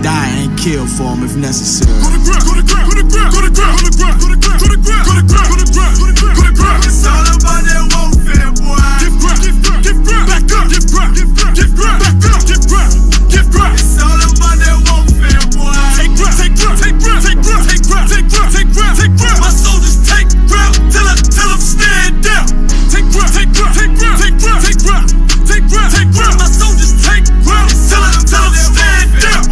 die and kill for them if necessary. Go to ground, go to ground, go to ground, go to ground, go to ground, go to ground, go to ground, go to ground, go to ground, go to ground. It's all about that warfare, boy. Give ground, give ground, give ground, back up, give ground, give ground, give ground, back up, give ground, give ground. It's all about that warfare, boy. Take ground, take ground, take ground, take ground, take ground, take ground, take ground, take ground. My soldiers take ground till them stand down. Take ground, take ground, take ground, take ground, take ground, take ground, take ground. My soldiers take ground till them stand down.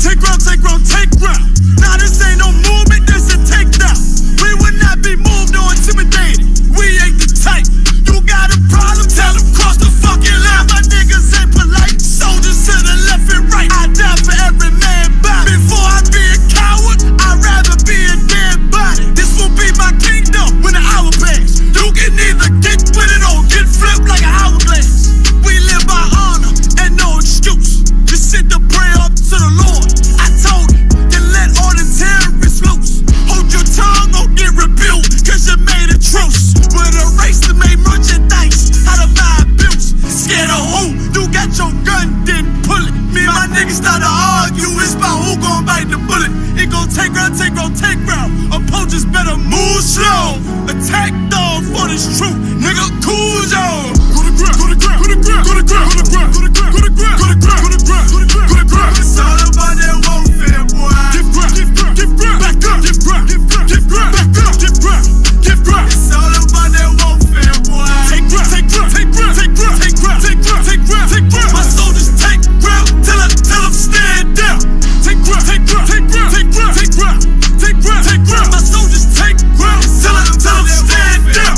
Take ground, take ground, take ground. Now this ain't no movement, this a takedown. We would not be moved or intimidated. We ain't the type. You got a problem, tell them cross the fucking line. My niggas ain't polite. Soldiers to the left and right. I die for every man body. Before I be a coward, I'd rather be a dead body. This will be my kingdom when the hour pass. You can either get with it or get flipped like an hourglass. We live by honor and no excuse. Just send the prayer up to the Lord. I told him, then let all the terrorists loose. Hold your tongue or get rebuked, cause you made a truce. With a race to make merchandise out of my abuse. Scared of who? You got your gun, then pull it. Me and my niggas start to argue, it's about who gon' bite the bullet. It gon' take round, take round, take round. Opponents better move slow. Attack dog for this truth, nigga, cool y'all. Go to ground, go to ground, go to ground, go to ground, go to ground, go to ground, go to ground, go to ground, go to ground, go to ground, go to ground. It's all about that warfare, boy. Give ground, give ground, give ground, back up, give ground, give ground, give ground, back up, give ground, give ground. It's all about that warfare, boy. Take ground, take ground, take ground, take ground, take ground, take ground, take ground, take ground. My soldiers take ground till them stand down. Take ground, take ground, take ground, take ground, take ground, take ground, take ground. My soldiers take ground till them stand down.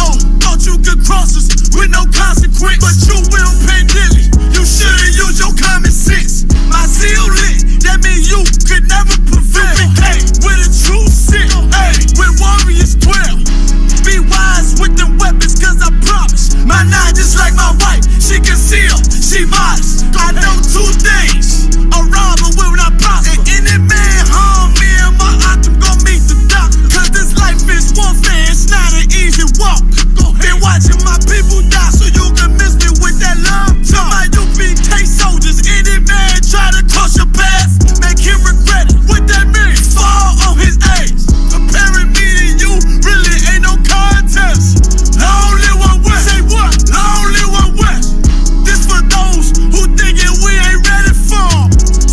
Oh, thought you could cross us with no consequence, but you will pay dearly. You should've used your common sense. My zeal lit, that mean you could never prevail. Hey, with a true sit, hey, with warriors 12. Be wise with them weapons, cause I promise. My nine just like my wife, she concealed, she modest. I know two things, a robber will not prosper. And any man harm me and my octave gon' meet the doctor. Cause this life is warfare, it's not an easy walk. Been watching my people die so you can miss me with that love talk. My UPK soldiers, any man try to cross your path, make him regret it. What that mean? Fall on his ass. Comparing me to you really ain't no contest. Long live one west. Say what? Long live one west. This for those who thinking we ain't ready for.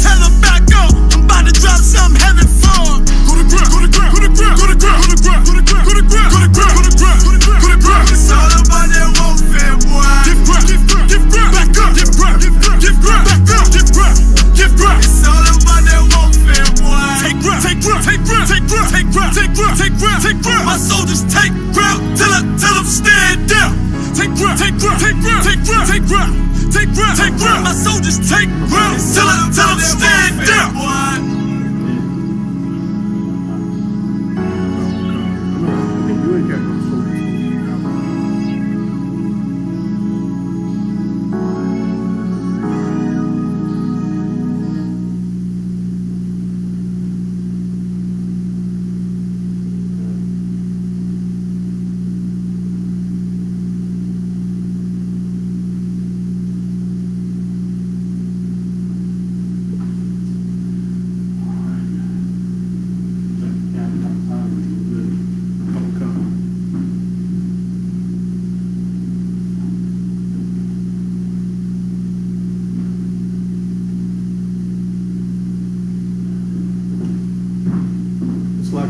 Tell them back up, I'm about to drop something heavy for. Go to ground, go to ground, go to ground, go to ground, go to ground, go to ground, go to ground, go to ground, go to ground, go to ground. It's all about that warfare, boy. Give ground, give ground, give ground, back up, give ground, give ground, give ground, back up, give ground, give ground. It's all about that warfare, boy. Take ground, take ground, take ground, take ground, take ground, take ground, take ground, take ground. My soldiers take ground till them stand down. Take ground, take ground, take ground, take ground, take ground, take ground, take ground. My soldiers take ground till them stand down.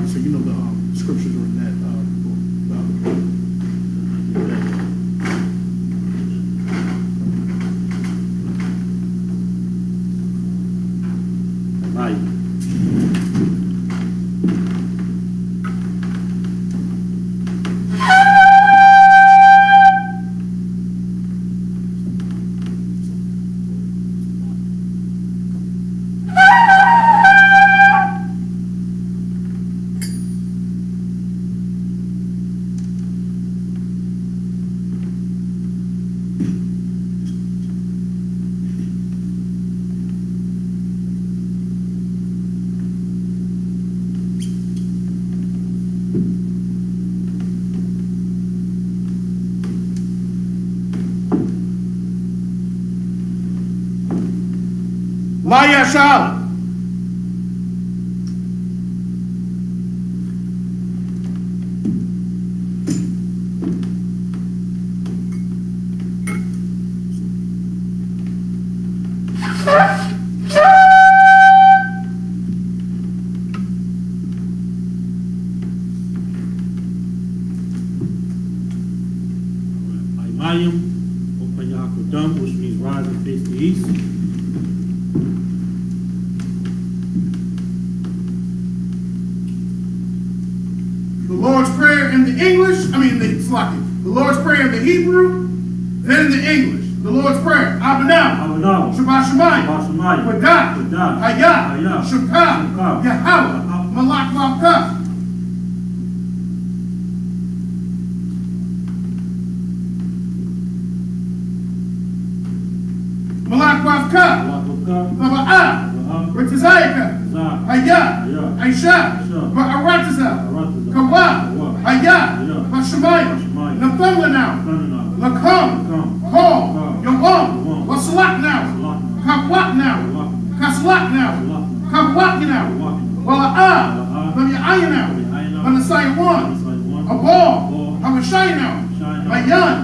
So you know the scriptures are in that La Yasha'Allah. Ayim, open Yakodam, which means rise and face the east. The Lord's Prayer in the English, the Lord's Prayer in the Hebrew, then in the English. The Lord's Prayer, Abinah, Shabbat Shemayim, Wadah, Hayah, Shukah, Yahweh, Malak Malkah. Malak Wavka, Baba'ah, Ritazayaka, Hayah, Aisha, Ba'arataza, Kawa, Hayah, Bashamayim, Nathumla now, Lakam, Hall, Yawam, Wasalak now, Kabwak now, Kaslak now, Kabwak now, Wala'ah, Lamya'ayah now, Manasai one, Abal, Hamashai now, Mayan,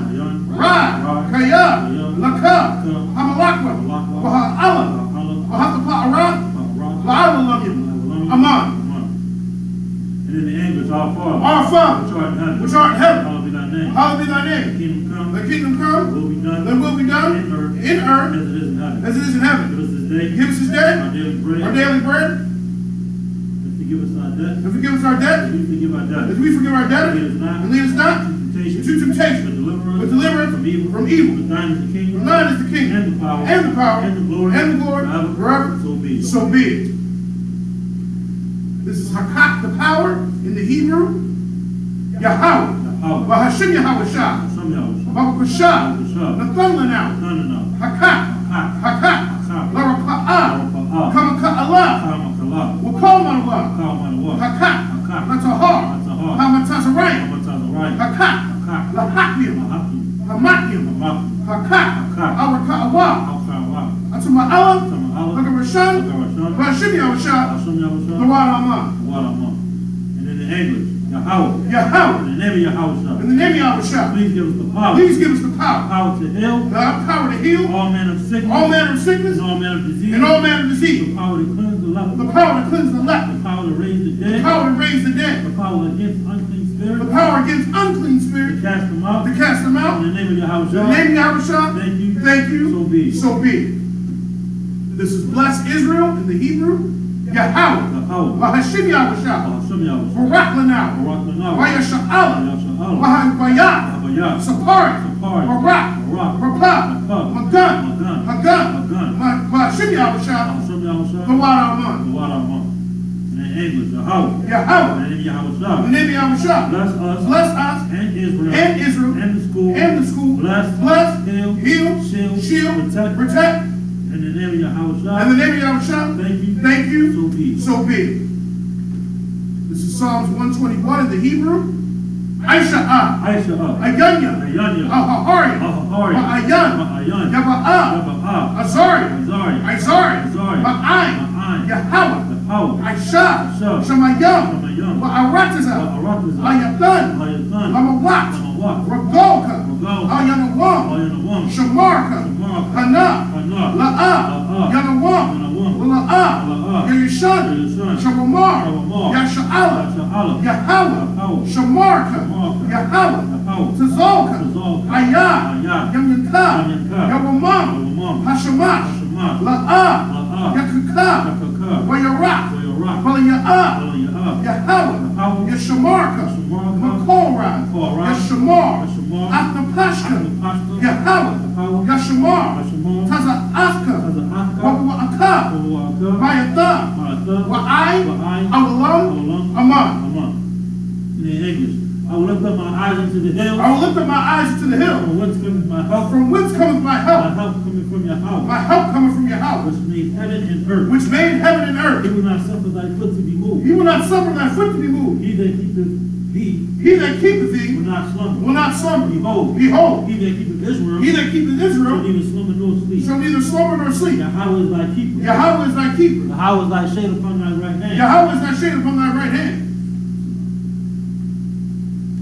Ra, Kaya, Lakab, Hamalakwa, Waha'ala, Wahatapa'ara, La'ala, Aman. And in the English, our Our Father, which art in heaven, hallowed be thy name. hallowed be thy The name. kingdom come, The kingdom come, will be done, thy will be done in earth as it is in heaven. as it is in heaven. Give us this day, Give us this day our daily bread, our daily bread, and forgive us our debts, and forgive us our debt, as we forgive our as debtors. we forgive our debtors, and lead us not Temptation, into temptation, but deliver us from evil. from evil. For thine is the For kingdom, thine is the kingdom, and the power, and the glory, forever. forever. So be it. So be it. This is Hakak, the power, in the Hebrew, Yahweh, Yahweh. Bahashim Yahweh Shah, Some Yahweh. Baba Shah, Shah. Nathumla now, None enough. Hakak, Hakak. Hakak, Laraka'ah, Larapa'ah. Kamaka Allah, Kamakallah. Wakal Allah, Kamanawah. Hakak, Hakak. Natahar, Natahar. Hamatazarayim, Kamatazarayim. Hakak, Hakak. Lahakim, Mahakim. Hamakim, Mahakim. Hakak, Hakak. Araka'awah, Hakawah. Atuma'alah, Tama'alah. Hakarashan, Hakarashan. Bahashim Yahweh Shah, Hashem Yahweh. Nawarama, Warama. And in the English, Yahweh. Yahweh, In the name of Yahweh. in the name of Yahweh Shah, Please give us the power. please give us the power, Power to heal the power to heal all manner of sickness, all manner of sickness and all manner of disease, and all manner of disease, the power to cleanse the leper, the power to cleanse the leper, the power to raise the the dead, power to raise the dead, the power against unclean the spirits, power against unclean to spirits, cast them out. to cast them out. In the name of Yahweh. In the name of Yahweh Shah, Thank you. thank you, So be it. so be it. This is bless Israel in the Hebrew, Yahweh, Yahweh. Bahashim Yahweh Shah, Hashem Yahweh. Barak Lanau, Barak Lanau. Vayasha'Allah, Yasha'Allah. Vahayah, Havayah. Sapari, Sapari. Barak, Barak. Rapah, Rapah. Magan, Magan. Hagan, Magan. Bahashim Yahweh Shah, Hashem Yahweh. Vawaraman, Warama. In the English, Yahweh. Yahweh, In the name of in the Yahweh. name of Yahweh Shah, Bless us. bless us And Israel. and Israel And the school. and the school, bless, Heal. heal, Shield. shield, Protect. protect. In the name of Yahweh. In the name of Yahweh Shah, Thank you. so be it. So be it. This is Psalms 121 in the Hebrew. Aisha'ah, Aisha. Ayanya, Ayanya. Ahahari, Ahahari. Ma'ayan, Ma'ayan. Yaba'ah, Yaba'ah. Azari, Azari. Izari, Azari. Ma'ayin, Ma'ayin. Yahweh, Yahweh. Aisha, Aisha. Shamayam, Shamayam. Wa'arataza, Wa'arataza. Ayatan, Hayatan. Lamawat, Lamawat. Ragolka, Ragolka. Ayanawam, Ayanawam. Shamarka, Shamarka. Hana, Hana. La'ah, La'ah. Yanawam, Yanawam. La'ah, La'ah. Yayishan, Yayishan. Shabamar, Shabamar. Yasha'Allah, Yasha'Allah. Yahweh, Yahweh. Shamarka, Shamarka. Yahweh, Yahweh. Tazolka, Tazolka. Ayah, Ayah. Yamyanka, Yamyanka. Yawamam, Yawamam. Hashamash, Hashamash. La'ah, La'ah. Yakaka, Yakaka. Wayarak, Wayarak. Walaya'ah, Walaya'ah. Yahweh, Yahweh. Yashamarka, Yashamarka. Makorah, Makorah. Yashamar, Yashamar. Atnapashka, Atnapashka. Yahweh, Yahweh. Yashamar, Yashamar. Taza'aka, Taza'aka. Wa'aka, Wa'aka. Mayatha, Ma'atha. Wa'ai, Wa'ai. Awalam, Awalam. Aman. Aman. In the English, I will lift up my eyes into the hills. I will lift up my eyes to the hill. From whence cometh my help? From whence cometh my My help? help coming from your house, My help cometh from your house, which made heaven and earth. which made heaven and He earth. will not suffer thy foot to be moved. He will not suffer thy foot to be moved. He that keepeth He that keepeth thee will not slumber. will not slumber. Behold, Behold, he that keepeth Israel he that keepeth shall Israel neither slumber nor sleep. shall neither slumber nor sleep. Yahweh is thy keeper. Yahweh is thy keeper. Yahweh is thy shade upon thy right hand. Yahweh is thy shade upon thy right hand.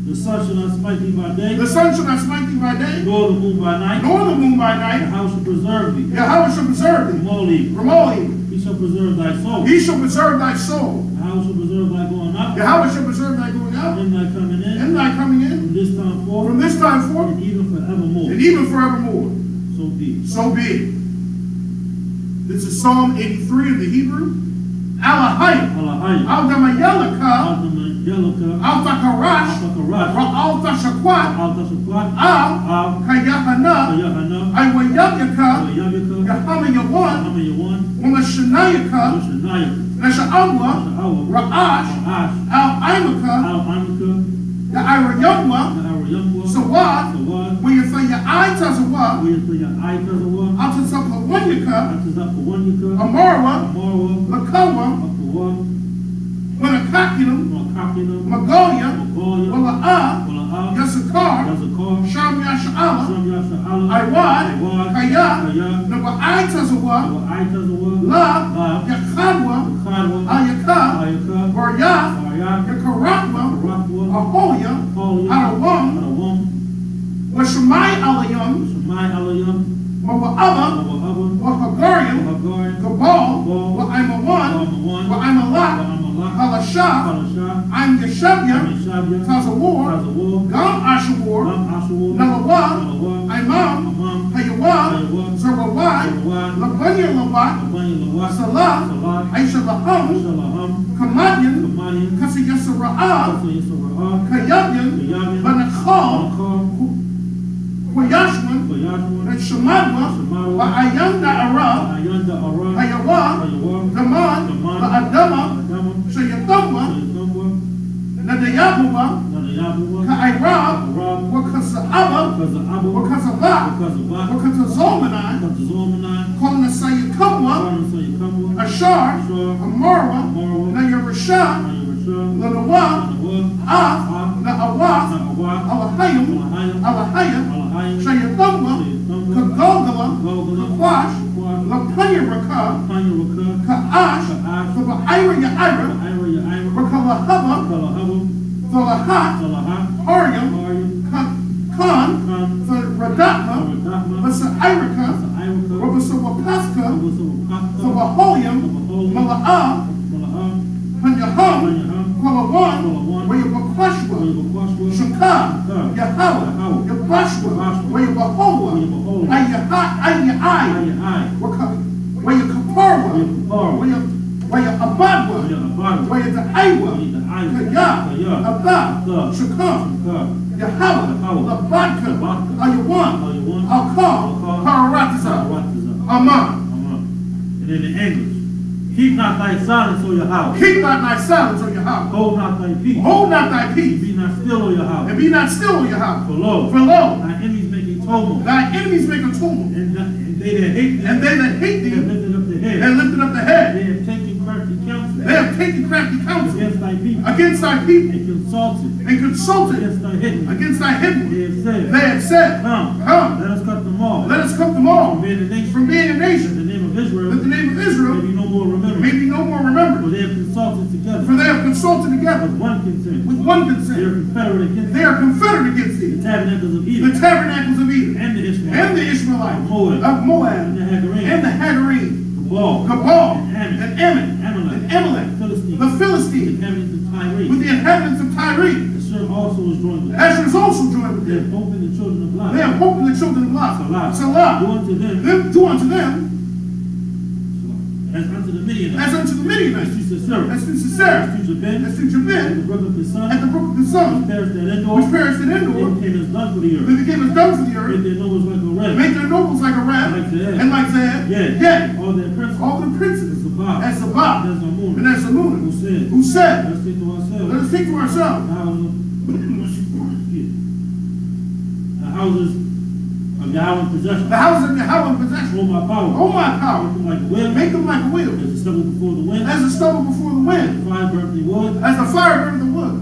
The sun shall not smite thee by day, The sun shall not smite thee by day, nor the moon by night. nor the moon by night. Yahweh shall preserve thee Yahweh shall preserve from thee all evil. from all evil. He shall preserve thy soul. He shall preserve thy soul. Yahweh shall preserve thy going up, Yahweh shall preserve thy going out and thy coming in, and thy coming in from this time forth, from this time forth and even forevermore. and even forevermore. So be it. So be it. This is Psalm 83 of the Hebrew. Alahayim. Alahayim. Aldamayelaka. Aldamayelaka. Altakarash. Altakarash. Altashakwat. Altashakwat. Al. Kayahana. Kayahana. Aywayabyaka. Ayamika. Yahamayawan. Hamayawan. Wamashanayaka. Yoshanayaka. Nasha'awa. Sha'awa. Ra'ash. Ra'ash. Al-Imaka. Al-Amika. Ya'irayamwa. Na'arayamwa. Sawad. Sawad. Wiyafaya'itazawa. Wiyafaya'itazawa. Altasapawanyaka. Atazapawanyaka. Amarwa. Amarwa. Makawa. Akawa. Manakakinum. Makakinam. Magoya. Magoya. Wala'ah. Wala'ah. Yasakar. Yazakar. Sham Yasha'ala. Sham Yasha'ala. Iwad. Iwad. Kaya. Kaya. Naba'itazawa. Wa'aitazawa. La. La. Yakadwa. Kadwa. Ayaka. Ayaka. Baryath. Baryath. Yakarakwa. Rakwa. Ahoya. Ahoya. Arawam. Arawam. Washamai Alayam. Shemai Alayam. Mawa'aba. Mawa'aba. Wahagariam. Wahagariam. Gabal. Gabal. Wa'aimawan. Wa'amawan. Wa'aimalak. Wa'amalak. Halasha. Halasha. I'm Yeshabya. Yeshabya. Tazawar. Tazawar. Gam Ashawar. Ram Ashawar. Nalawa. Nalawa. Imam. Amam. Hayawa. Hayawa. Zerawai. Zerawai. Labanya Lawat. Abani Lawat. Salah. Salah. Aisha Laham. Shalaham. Kamadyan. Kamanian. Kasi Yasara'ah. Kasa Yisra'ah. Kayabyan. Kayabyan. Banakal. Makar. Wayashwan. Bayashwan. And Shamadwa. Shamadwa. Wa'ayanda Ara. Ayanda Ara. Hayawa. Hayawa. Daman. Daman. La'adama. Adama. Shayatama. Sayatamba. Nadayabuwa. Nadayabuwa. Ka'irab. Arab. Wakasa'aba. Kaza'aba. Wakazabak. Kazabak. Wakatazomanai. Kazazomani. Kolnasayakamwa. Karna Sayakamwa. Ashar. Ashar. Amarwa. Marwa. Nayarasha. Ayarasha. Lanawa. Anawa. Af. Af. Na'awaf. Na'awa. Alahayim. Alahayim. Alahayim. Alahayim. Shayatamba. Sayatamba. Kagogala. Gogala. Kakwash. Kakwash. Lapanyaraka. Panyaraka. Ka'ash. Ka'ash. Saba'ira Ya'ira. Ira Ya'ira. Rakalahaba. Kalahaba. Thalahat. Salahat. Haryam. Maryam. Khan. Khan. Radatma. Aradahma. Masa'iraka. Sa'iraka. Rabasawapaska. Abusawapaka. Sawahoyam. Sabahoyam. Mala'ah. Mala'am. Panyaham. Panyaham. Kalawan. Kalawan. Wayabakwashwa. Wayabakwashwa. Shakar. Shakar. Yahawa. Yahweh. Yabashwa. Yabashwa. Wayabahowa. Wayabahowa. Ayahai. Ayahai. Wayakaparwa. Wayakuparwa. Wayabadwa. Wayabadwa. Wayadaiwa. Wayadaiwa. Kaya. Kaya. Abba. Abba. Shakar. Shakar. Yahweh. Yahweh. Labadka. Labadka. Ayawan. Ayawan. Alkal. Alkal. Paratiza. Paratiza. Aman. Amen. And in the English, keep not thy silence, O your house. Keep not thy silence on your house. Hold not thy peace. Hold not thy peace. Be not still, O your house. And be not still on your house. For lo, For lo, thy enemies make a tumult, thy enemies make a tumult. and they that hate thee And they that hate have thee lifted up the head. have lifted up the head. They have taken crafty counsel They have taken crafty counsel against thy people, against thy people and consulted and consulted against thy hidden. against thy hidden. They have said, They have said, Come, Come, let us cut them off. let us cut them off From being a nation, from being a that nation, the name of Israel that the name of may Israel be no more may remembered. be no more remembered. For they have consulted For together they have consulted together with one consent. with one They are consent. confederate against They are confederate against the thee, tabernacles of the Edom tabernacles of Edom, and the Ishmaelites and the Ishmaelites of Moab of and Moab, the Hagarene, and the Hagarene, Cabal, Cabal, and and Ammon, Amalek, and Amalek, Philistines, the Philistines, inhabitants of Tyre. with the inhabitants of Tyre. Asher also was joined with them. Asher is also joined with They them. have opened the children of Lot. They have hope in the children of Lot. Salah. Salah. Do unto them Do unto them as unto the Midianites. as unto the As Midianites, to Sisera. as to Sisera, As to Jabin. as to At the Jabin, brook of the at sun. the brook of the Which sun, perished at Endor. which perished in They Endor. became as dung for the They earth. became as dung for the Made earth, their nobles like a ram. make their nobles like a ram, Like Zeb. and like Zeb, Yea. All their princes. all the princes As Zabah. as Sabbath, As Amun. and as Amun, Who said, who said, let us think to ourselves. let us think to ourselves, The houses of Yahweh in possession. the houses of Yahweh in possession, Hold my power. oh my power, Make them like a wind. make them like a wheel, As the stubble before the wind. as the stubble before the wind, The fire burnt the wood. as the fire burned the wood.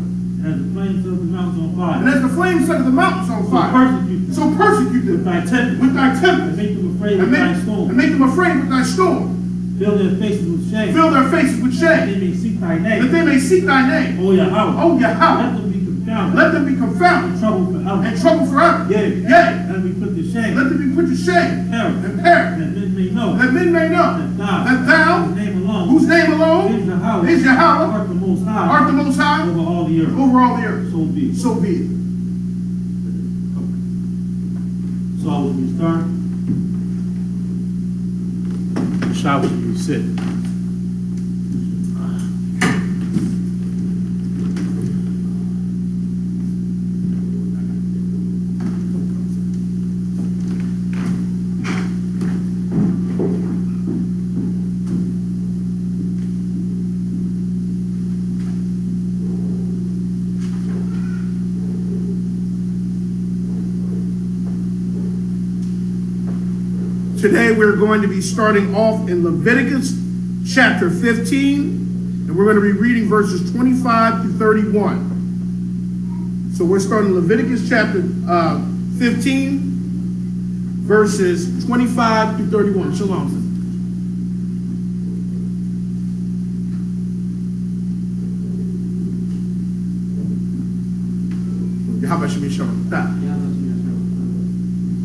As the flames of the mountains on fire. And as the flames set of the mountains on fire. So persecute them. With thy tempest. With thy tempest. And make them afraid with thy storm. And make them afraid with thy storm. Fill their faces with shame. Fill their faces with shame. That they may seek thy name. That they may seek thy name. O Yahweh. O Yahweh. Let them be confounded. Let them be confounded. In trouble forever. And trouble forever. Yea. Yea. Let them be put to shame. Let them be put to shame. Perish. And perish. That men may know. That men may know. That thou. Whose Name alone. whose name alone. Is Yahweh. Is Yahweh. Art the most high. Art the most high. Over all the earth. Over all the earth. So be it. So be it. So when we start. Shout when you sit. Today we're going to be starting off in Leviticus chapter 15, and we're going to be reading verses 25 to 31. So we're starting Leviticus chapter 15, verses 25 to 31. Shalom, sister. How about you be shalom?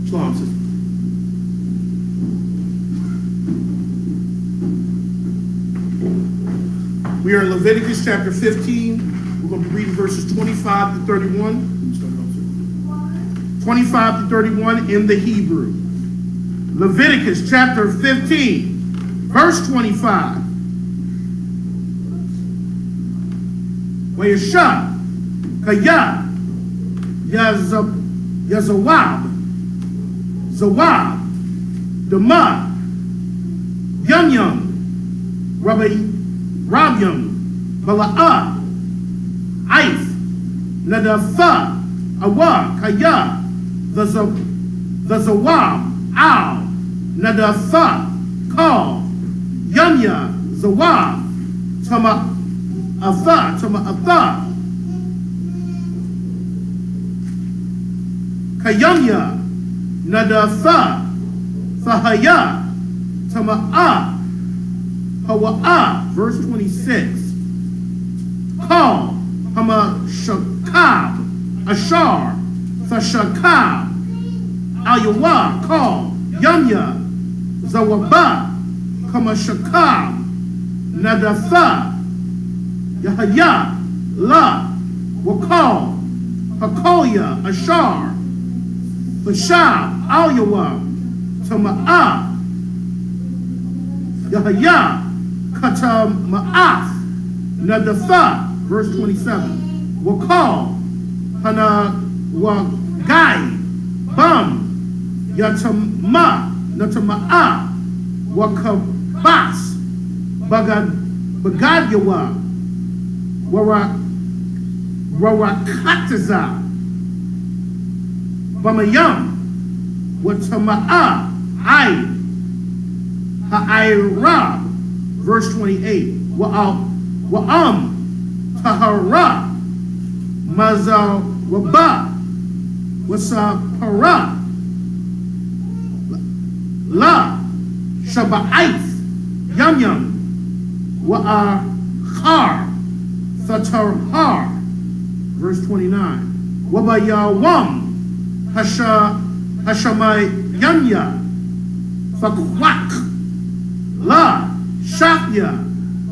Shalom, sister. We are in Leviticus chapter 15. We're going to be reading verses 25 to 31. 25 to 31 in the Hebrew. Leviticus chapter 15, verse 25. Wayasha, Kaya, Yazawab, Zawab, Dama, Yum, Rabyam, Bala'ah, Aif, Nadafa, Awa, Kaya, the Zawab, Al, Nadafa, Kal, Yanya, Zawab, Tama Atha, Kayanya, Nadafa, Fahaya, Tama'ah, Hawa'ah, verse 26. Call, Hamashakab, Ashar, Thashakab, Ayawa, call, Yanya, Zawaba, Kamashakab, Nadafa, Yahaya, La, Wakal, Hakolia, Ashar, Bashab, Ayawa, Tama'ah, Yahaya, Katama'af, Nadafa, verse 27. Wakal, Hana, Wagai, Bam, Yatama, Natama'a, Wakabas, Bagadyawa, Warakataza, Bamayam, Watama'a, Ai, Ha'ira, verse 28. Wa'am, Tahara, Mazawaba, Wasapara, La, Shaba'ith, Yum, Wa'achar, Thatarhar, verse 29. Wabayawam, Hashamayanya, Fakwak, La, Shakya,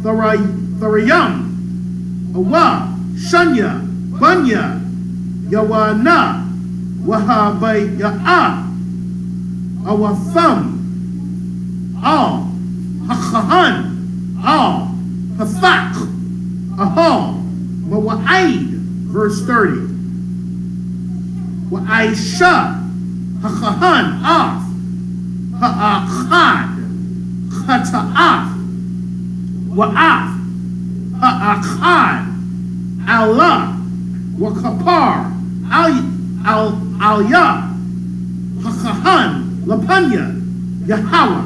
Tharayam, Awa, Shanya, Banya, Yawana, Wahabaya'a, Awafam, Al, Hachahan, Al, Hafak, Ahal, Mawa'aid, verse 30. Wa'aisha, Hachahan, Af, Ha'achad, Hata'af, Wa'af, Ha'achad, Allah, Wakapar, Al-Ya, Hachahan, Lapanya, Yahweh,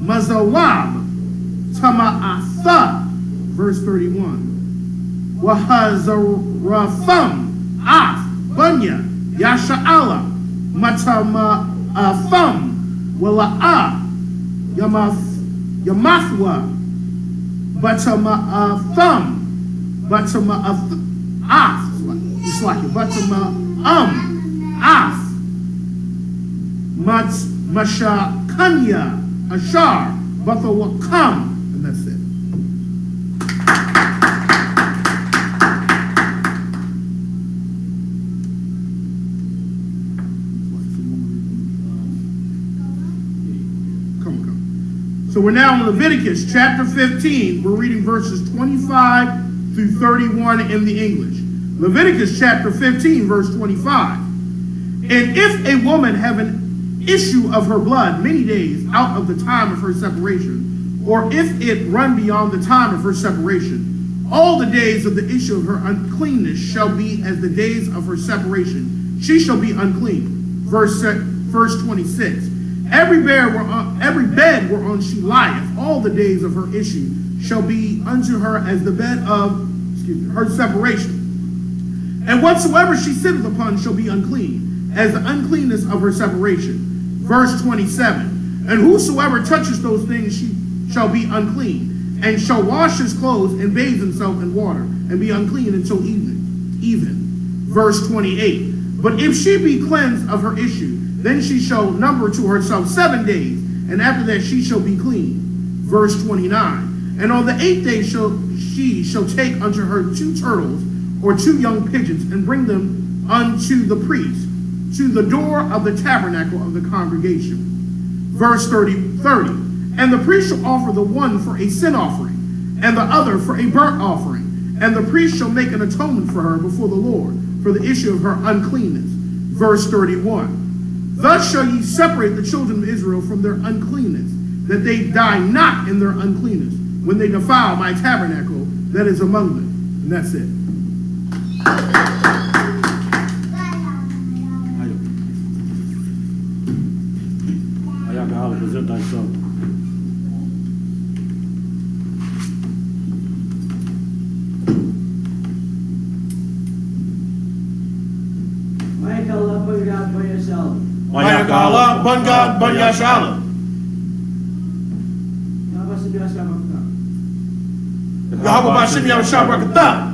Mazawab, Tama'atha, verse 31. Wahazaratham, Af, Bunya, Yasha'ala, Matamatham, Wala'ah, Yamathwa, Batama'atham, Batama'ath, it's like it, Af, Mashakanya, Ashar, Bathawakam, and that's it. So we're now in Leviticus chapter 15. We're reading verses 25 through 31 in the English. Leviticus chapter 15, verse 25. And if a woman have an issue of her blood many days out of the time of her separation, or if it run beyond the time of her separation, all the days of the issue of her uncleanness shall be as the days of her separation. She shall be unclean. Verse 26. Every bed whereon she lieth, all the days of her issue shall be unto her as the bed of her separation. And whatsoever she sitteth upon shall be unclean, as the uncleanness of her separation. Verse 27. And whosoever touches those things she shall be unclean, and shall wash his clothes and bathe himself in water, and be unclean until even. Verse 28. But if she be cleansed of her issue, then she shall number to herself 7 days, and after that she shall be clean. Verse 29. And on the 8th day she shall take unto her 2 turtles, or 2 young pigeons, and bring them unto the priest, to the door of the tabernacle of the congregation. Verse 30. And the priest shall offer the one for a sin offering, and the other for a burnt offering, and the priest shall make an atonement for her before the Lord, for the issue of her uncleanness. Verse 31. Thus shall ye separate the children of Israel from their uncleanness, that they die not in their uncleanness, when they defile my tabernacle that is among them. And that's it. Present thyself. Mayakala, Bangad, Banyashala. Yahweh Bashim Yahweh Rakatah.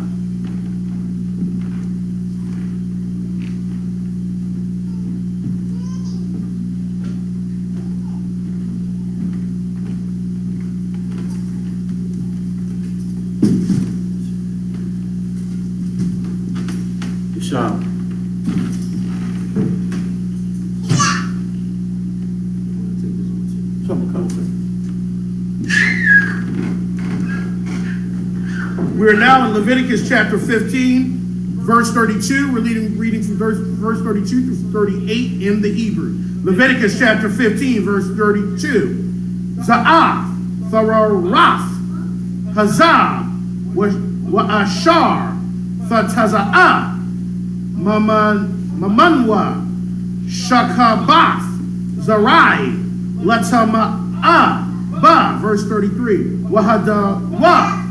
We are now in Leviticus chapter 15, verse 32. We're reading from verse 32 through 38 in the Hebrew. Leviticus chapter 15, verse 32. Za'af, Thararath, Hazab, Wa'ashar, Fataza'ah, Mamanwa, Shakabath, Zarai, Latama'ah, Ba, verse 33. Wahadawa,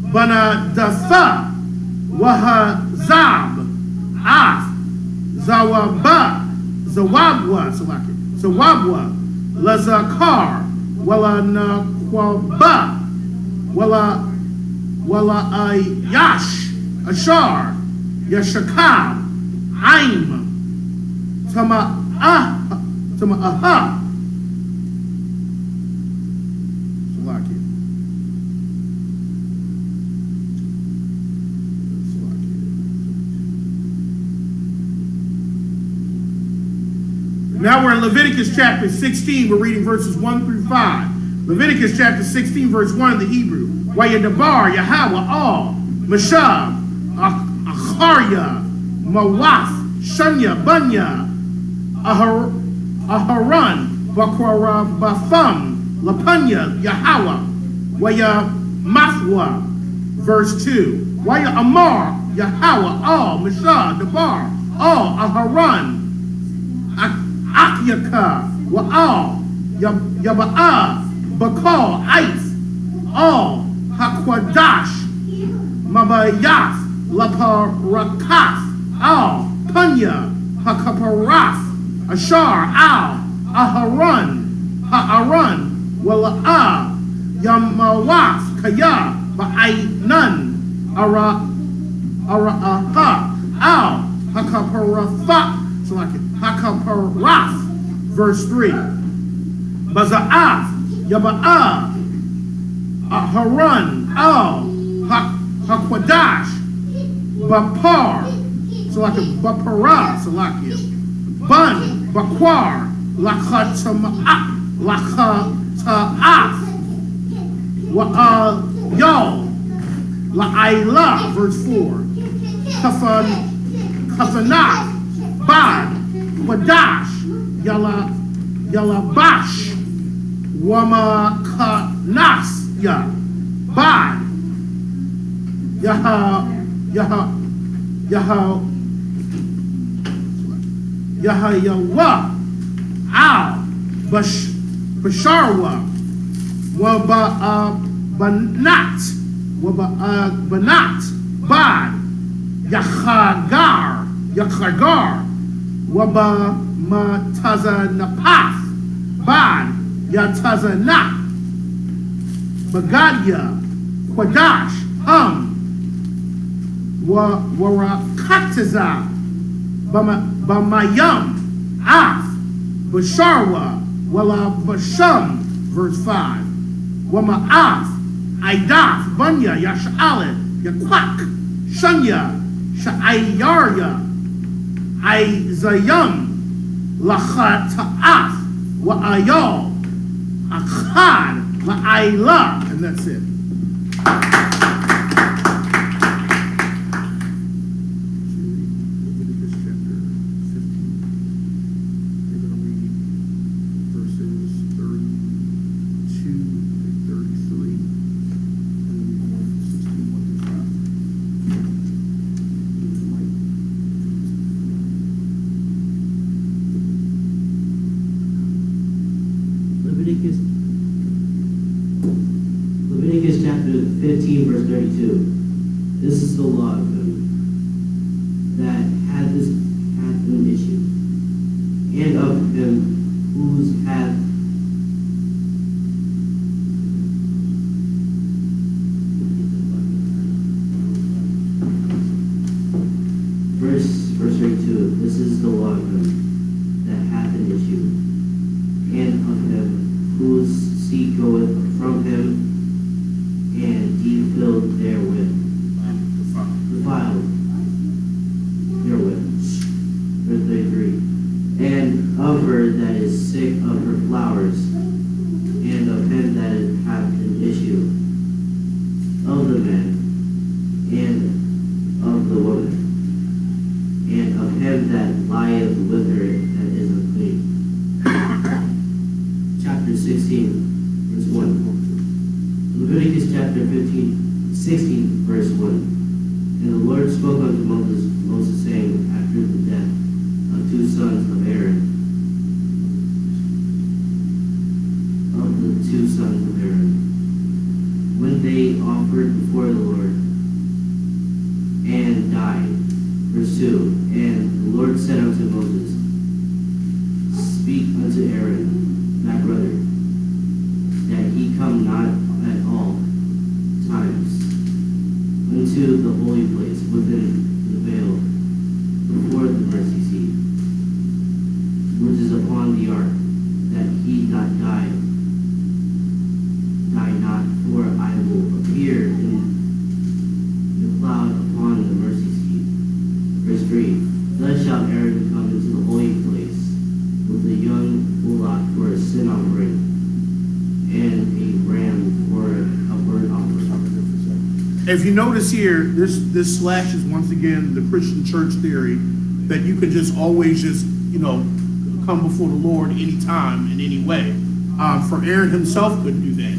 Banadatha, Wahazab, Af, Zawabwa, Lazakar, Walanakwaba, Wala Ayash, Ashar, Yashakab, Aim, Tama'aha, Now we're in Leviticus chapter 16. We're reading verses 1 through 5. Leviticus chapter 16, verse 1 in the Hebrew. Wayadabar, Yahweh, All, Mashab, Acharya, Mawaf, Shunya, Bunya, Aharon, Bakwarabatham, Lapanya, Yahweh, Wayamathwa, verse 2. Waya Amar, Yahweh, All, Mashah, Dabar, All, Aharon, Akyaka, Wa'al, Yaba'ah, Bakal, Ith, All, Hakwadash, Mabayath, Laparakath, Al, Punya, Hakaparath, Ashar, Al, Aharon, Ha'aron, Wala'ah, Yamawath, Kaya, Ba'ainan, Ara'aha, Al, Hakaparatha, so like it, Hakaparath, verse 3. Baza'ath, Yaba'ah, Aharon, Al, Hakwadash, Bapar, so like a Bapara, so like it, Bun, Bakwar, Lachata'af, Wa'ayal, La'ayla, verse 4. Kafanah, Bad, Wadash, Yalabash, Wamakanasya, Bad, Yahayawa, Al, Basharwa, Banat, Bad, Yachagar, Matazanapath, Bad, Yatazanah, Bagadia, Quadash, Warakataza, Bamayam, Af, Basharwa, Wala Basham, verse 5. Wama'af, Aidaf, Bunya, Yash'alet, Yakwak, Shanya, Sha'ayarya, Aizayam, Lachata'af, Wa'ayal, Achad, La'ayla, and that's it. Leviticus chapter 15, verse 32. This is the law of him that hath an issue, and of him whose hath verse 32. This is the law of him that hath an issue, and of him whose seed goeth from him, and defiled therewith, defiled therewith. Verse 33. And of her that is sick of her flowers, and of him that hath an issue, of the man, and of the woman, and of him that lieth with her that is unclean. Chapter 16, verse 1. Leviticus chapter 16, verse 1. And the Lord spoke unto Moses, saying, after the death of two sons of Aaron, when they offered before the Lord, and died. Verse 2. And the Lord said unto Moses, speak unto Aaron, thy brother, that he come not at all times into the holy place within the veil before the mercy seat, which is upon the ark, that he not die not, for I will appear in the cloud upon the mercy seat. Verse 3. Thus shall Aaron come into the holy place with a young bullock for a sin offering, and a ram for a burnt offering. If you notice here, this slashes once again the Christian church theory that you can just always just, come before the Lord anytime in any way. For Aaron himself couldn't do that.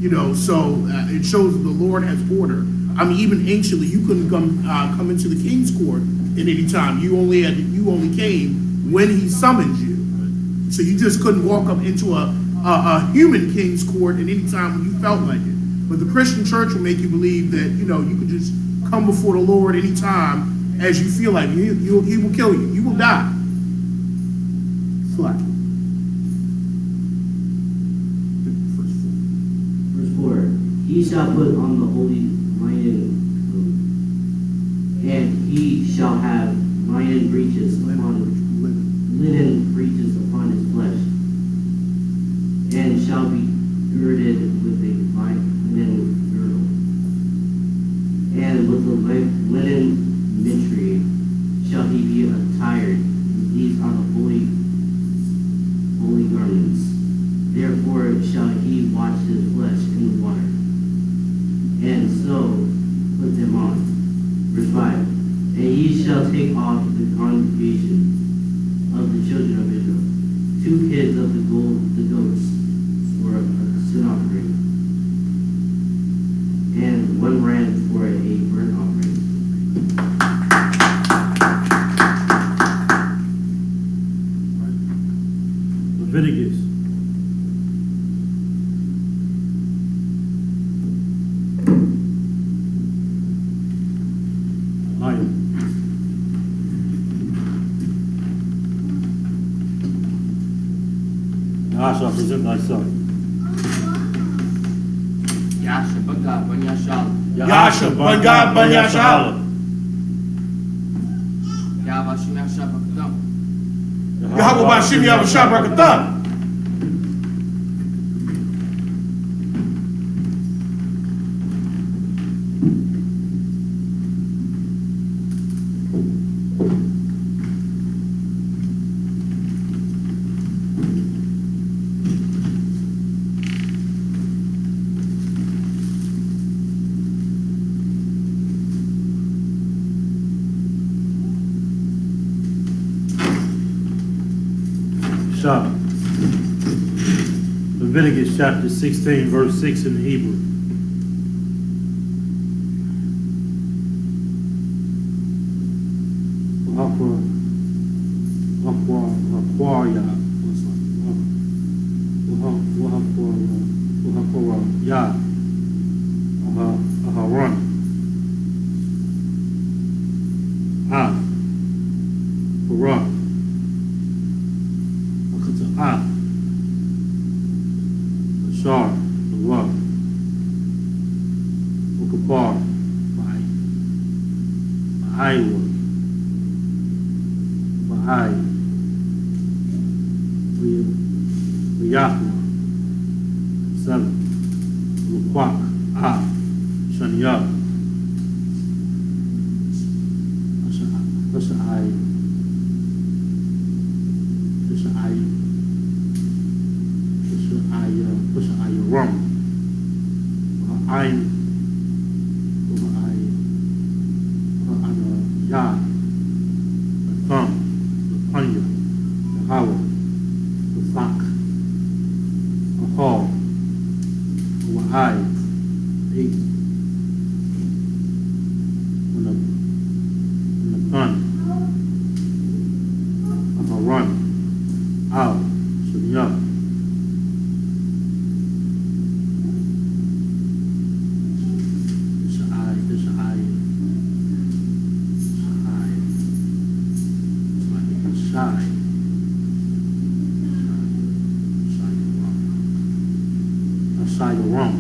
It shows that the Lord has order. I mean, even anciently, you couldn't come into the king's court at any time. You only came when he summoned you. So you just couldn't walk up into a human king's court at any time when you felt like it. But the Christian church will make you believe that, you know, you can just come before the Lord anytime as you feel like. He will kill you. You will die. Slack. Verse 4. He shall put on the holy linen coat, and he shall have linen breeches upon his flesh, and shall be girded with a linen girdle, and with the linen mitre shall he be attired. These are the holy garments. Therefore shall he wash his flesh in the water, and so put them on. Verse 5. And ye shall take off the congregation of the children of Israel 2 kids of the goats for a sin offering, and 1 ram for a burnt offering. Leviticus. Thou shalt present thyself. Yasha Baga Banyashala. Yasha, Bangad, Banyashala. Yabashim Yasha Bakadam. Yahweh Bashim Yahweh Shabrakatah. Leviticus chapter 16, verse 6 in the Hebrew. Shar, the love, Ukapar, Iowa, Bahai, Yahweh, 7, Lukwak, Shanyah, Rum, Ein, Yah, the Thumb, the Punya, the Howell, the Thak, the Hall, the Wahai, 8, and the Gun, the Run, Al, Shanyah. Side of Rome.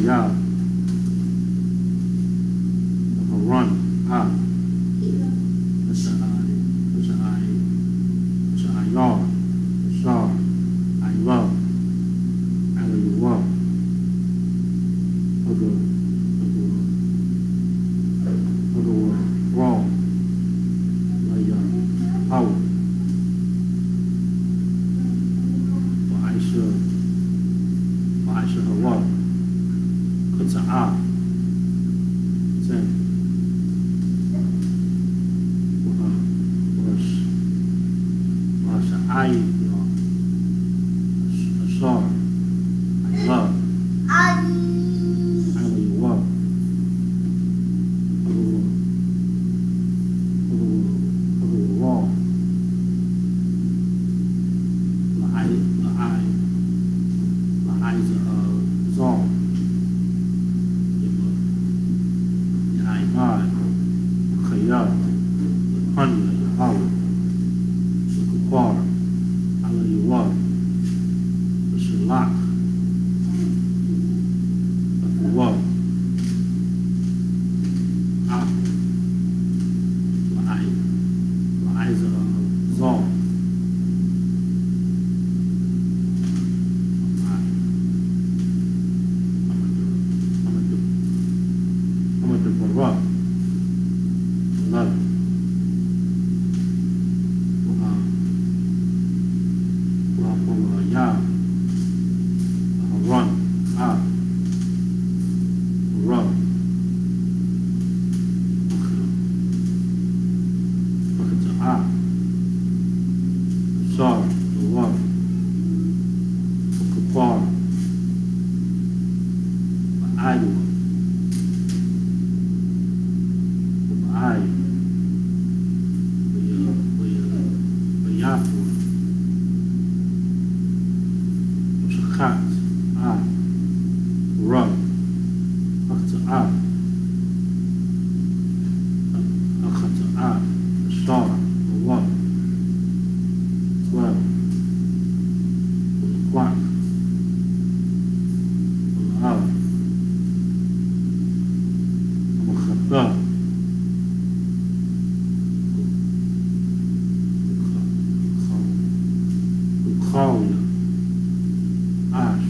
Yah, Run, Ayar, Ashar, I love, Alayuwa, Raw, Laya, Power, Aisha, Hawa, Kata'a, Zen, I Ashar, I love, Alayuwa, Raw, Zon, Yaimad, Khayab, Hanya, Yahweh, Shukupar, Alayuwa, Shalak, Afuwa, Laiza, Zon, Barak, love, Yah, Run, Rub, Shar, the one, Kapar, Iowa, Rub, Ashar, the one, 12, Quack, Ash,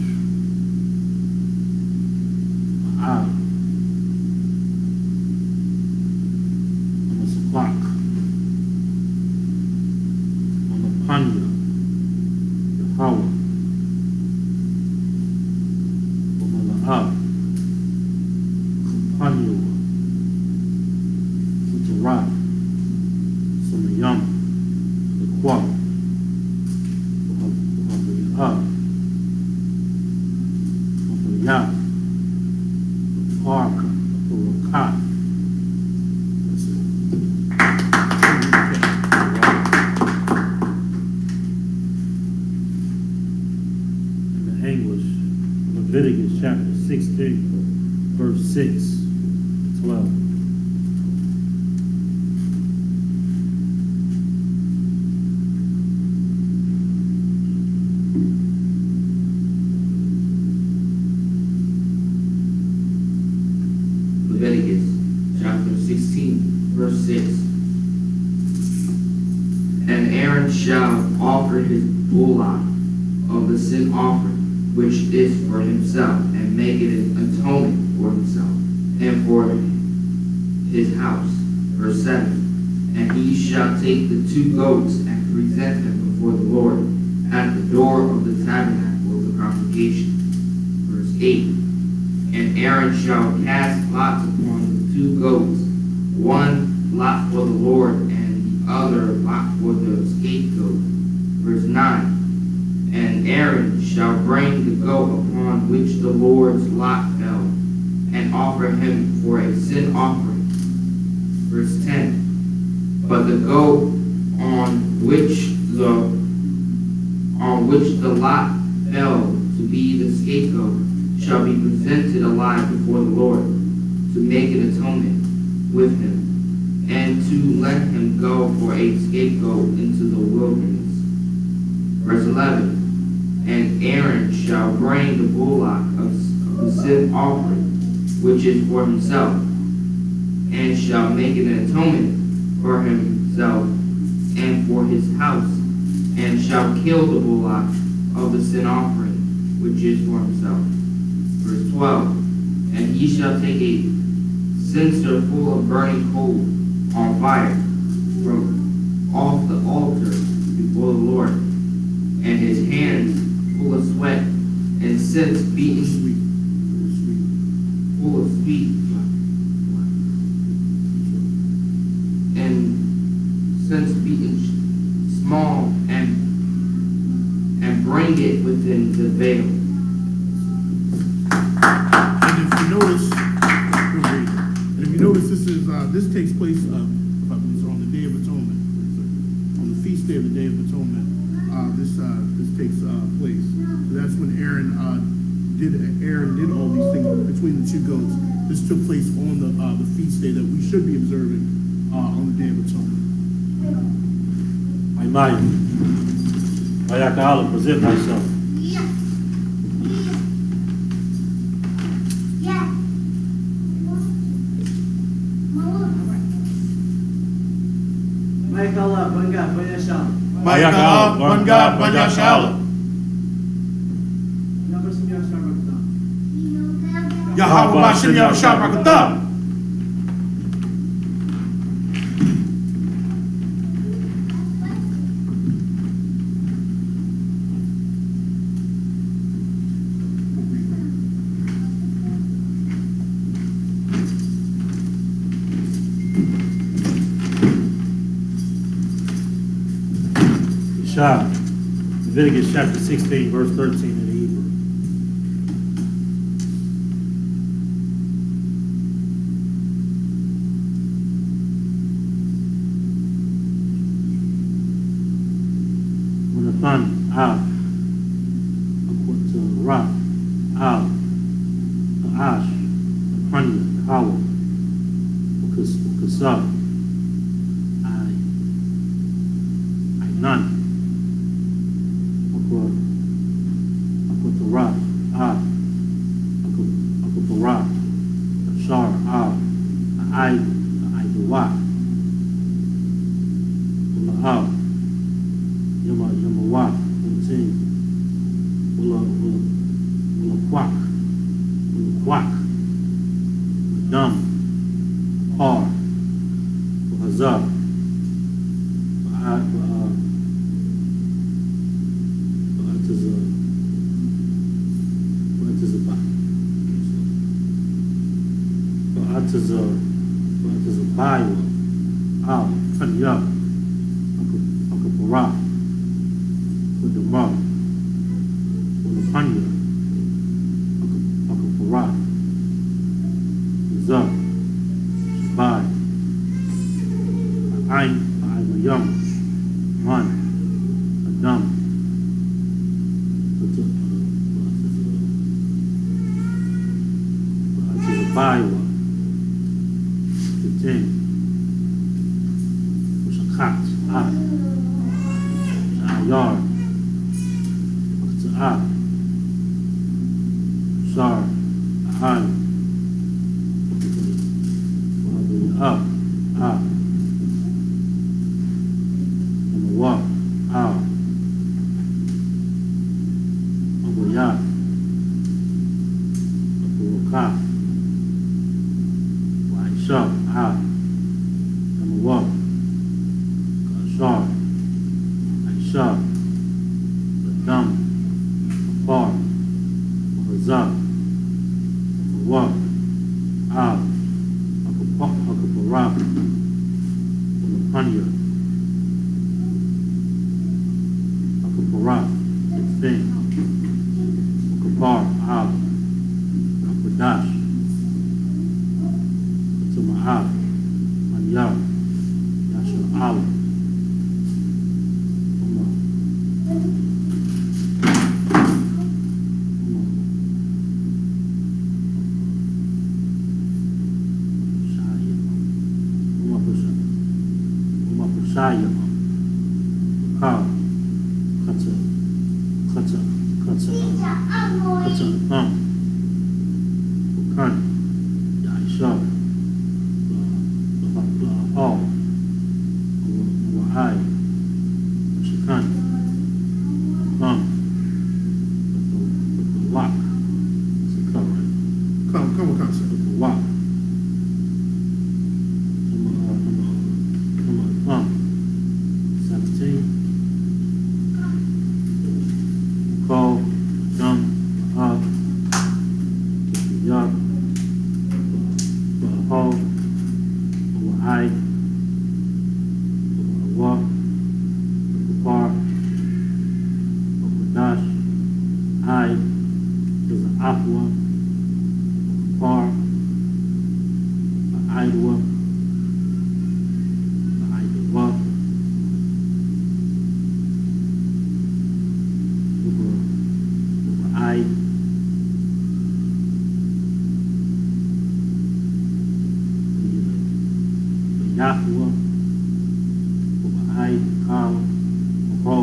Isupk, Panya, Yahweh, Panya, Kutarah, Samayam, the Quack, Yah, the Park, the Rokat. That's it. In the English, Leviticus chapter 16, verse 6 to 12. Leviticus chapter 16, verse 6. And Aaron shall offer his bullock of the sin offering, which is for himself, and make it an atonement for himself and for his house. Verse 7. And he shall take the 2 goats and present them before the Lord at the door of the tabernacle of the congregation. Verse 8. And Aaron shall cast lots upon the 2 goats, one lot for the Lord, and the other lot for the scapegoat. Verse 9. And Aaron shall bring the goat upon which the Lord's lot fell, and offer him for a sin offering. Verse 10. But the goat on which the lot fell to be the scapegoat shall be presented alive before the Lord, to make an atonement with him, and to let him go for a scapegoat into the wilderness. Verse 11. And Aaron shall bring the bullock of the sin offering, which is for himself, and shall make an atonement for himself and for his house, and shall kill the bullock of the sin offering, which is for himself. Verse 12, and he shall take a censer full of burning coal on fire from off the altar before the Lord, and his hands full of sweat, and scents beaten full of sweet, and scents beaten small, and bring it within the veil. And if you notice, this takes place, on the Day of Atonement, on the feast day of the Day of Atonement. This takes place. So that's when Aaron did all these things between the two goats. This took place on the feast day that we should be observing on the Day of Atonement. My mind. Ayakala, present myself. Maikala, Banga, Banyashal. Ma'ikala, Banga, Banyashala. Yahweh Bashem Yahushua Barakatah. Leviticus chapter 16, verse 13 in the Hebrew. When the sun out, according to rock, out, the ash, the panya, the kawa, ukasa, I none. Rock, rock, shar, I the walk, yama walk, will quack, dumb, hard, hazard, is a Bible, cutting up, Uncle Barak, with the mug, with the panya, Uncle Barak, is up, Shabbat, I'm a young, man, a dumb, it's a Bible. Yard, what's up? Shar, I'm up, and walk, out, over yard, over car, why shop, out, and walk, shar. Shah, the dumb, the bar, the zab, the walk, out, the barab, the panya, the barab, the thing, the bar, out, the dash, the mahab, manyar, yashar, out. Shaya, Kata, walk. It's a come, right? Come what come, sir? It's a walk. Number 17. Call, jump, up, yup, haul, I, walk, bar, dash, I, there's an aqua, bar, Iowa, Iowa, I, Yahweh, I, Kal, Ho,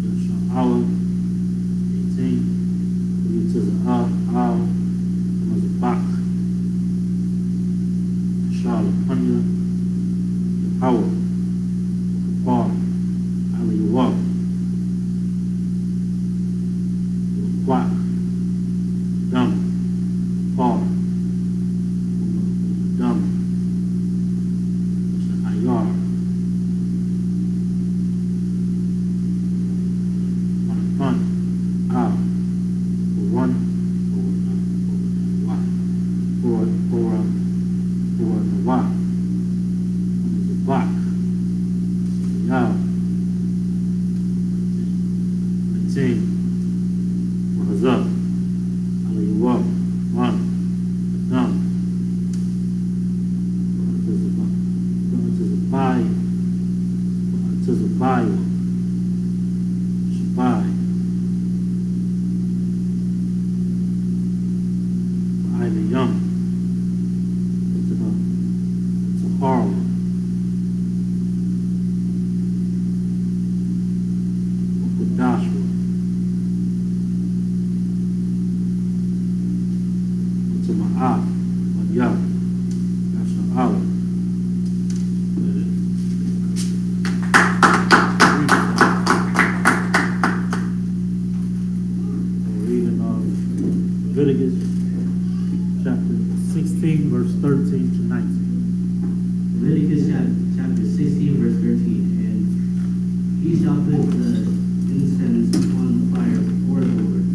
Yasha'ala, 18, you to the Al, Mazabak, Shalapanya, Yahweh, Kafar, Aliyah, Quack, Dumb, Paul, Dumb, Ayar, Fun, Al, Run, for the Wak, the Bak, Yao, 19. Up, Aliyah, Run, Dumb, to the Bio, Shabai, I'm a young, to Harlem, to Joshua. To my Yah, Yasha'ala. Reading Leviticus chapter 16, verse 13 to 19. Leviticus chapter 16, verse 13. And he shall put the incense upon the fire before the Lord.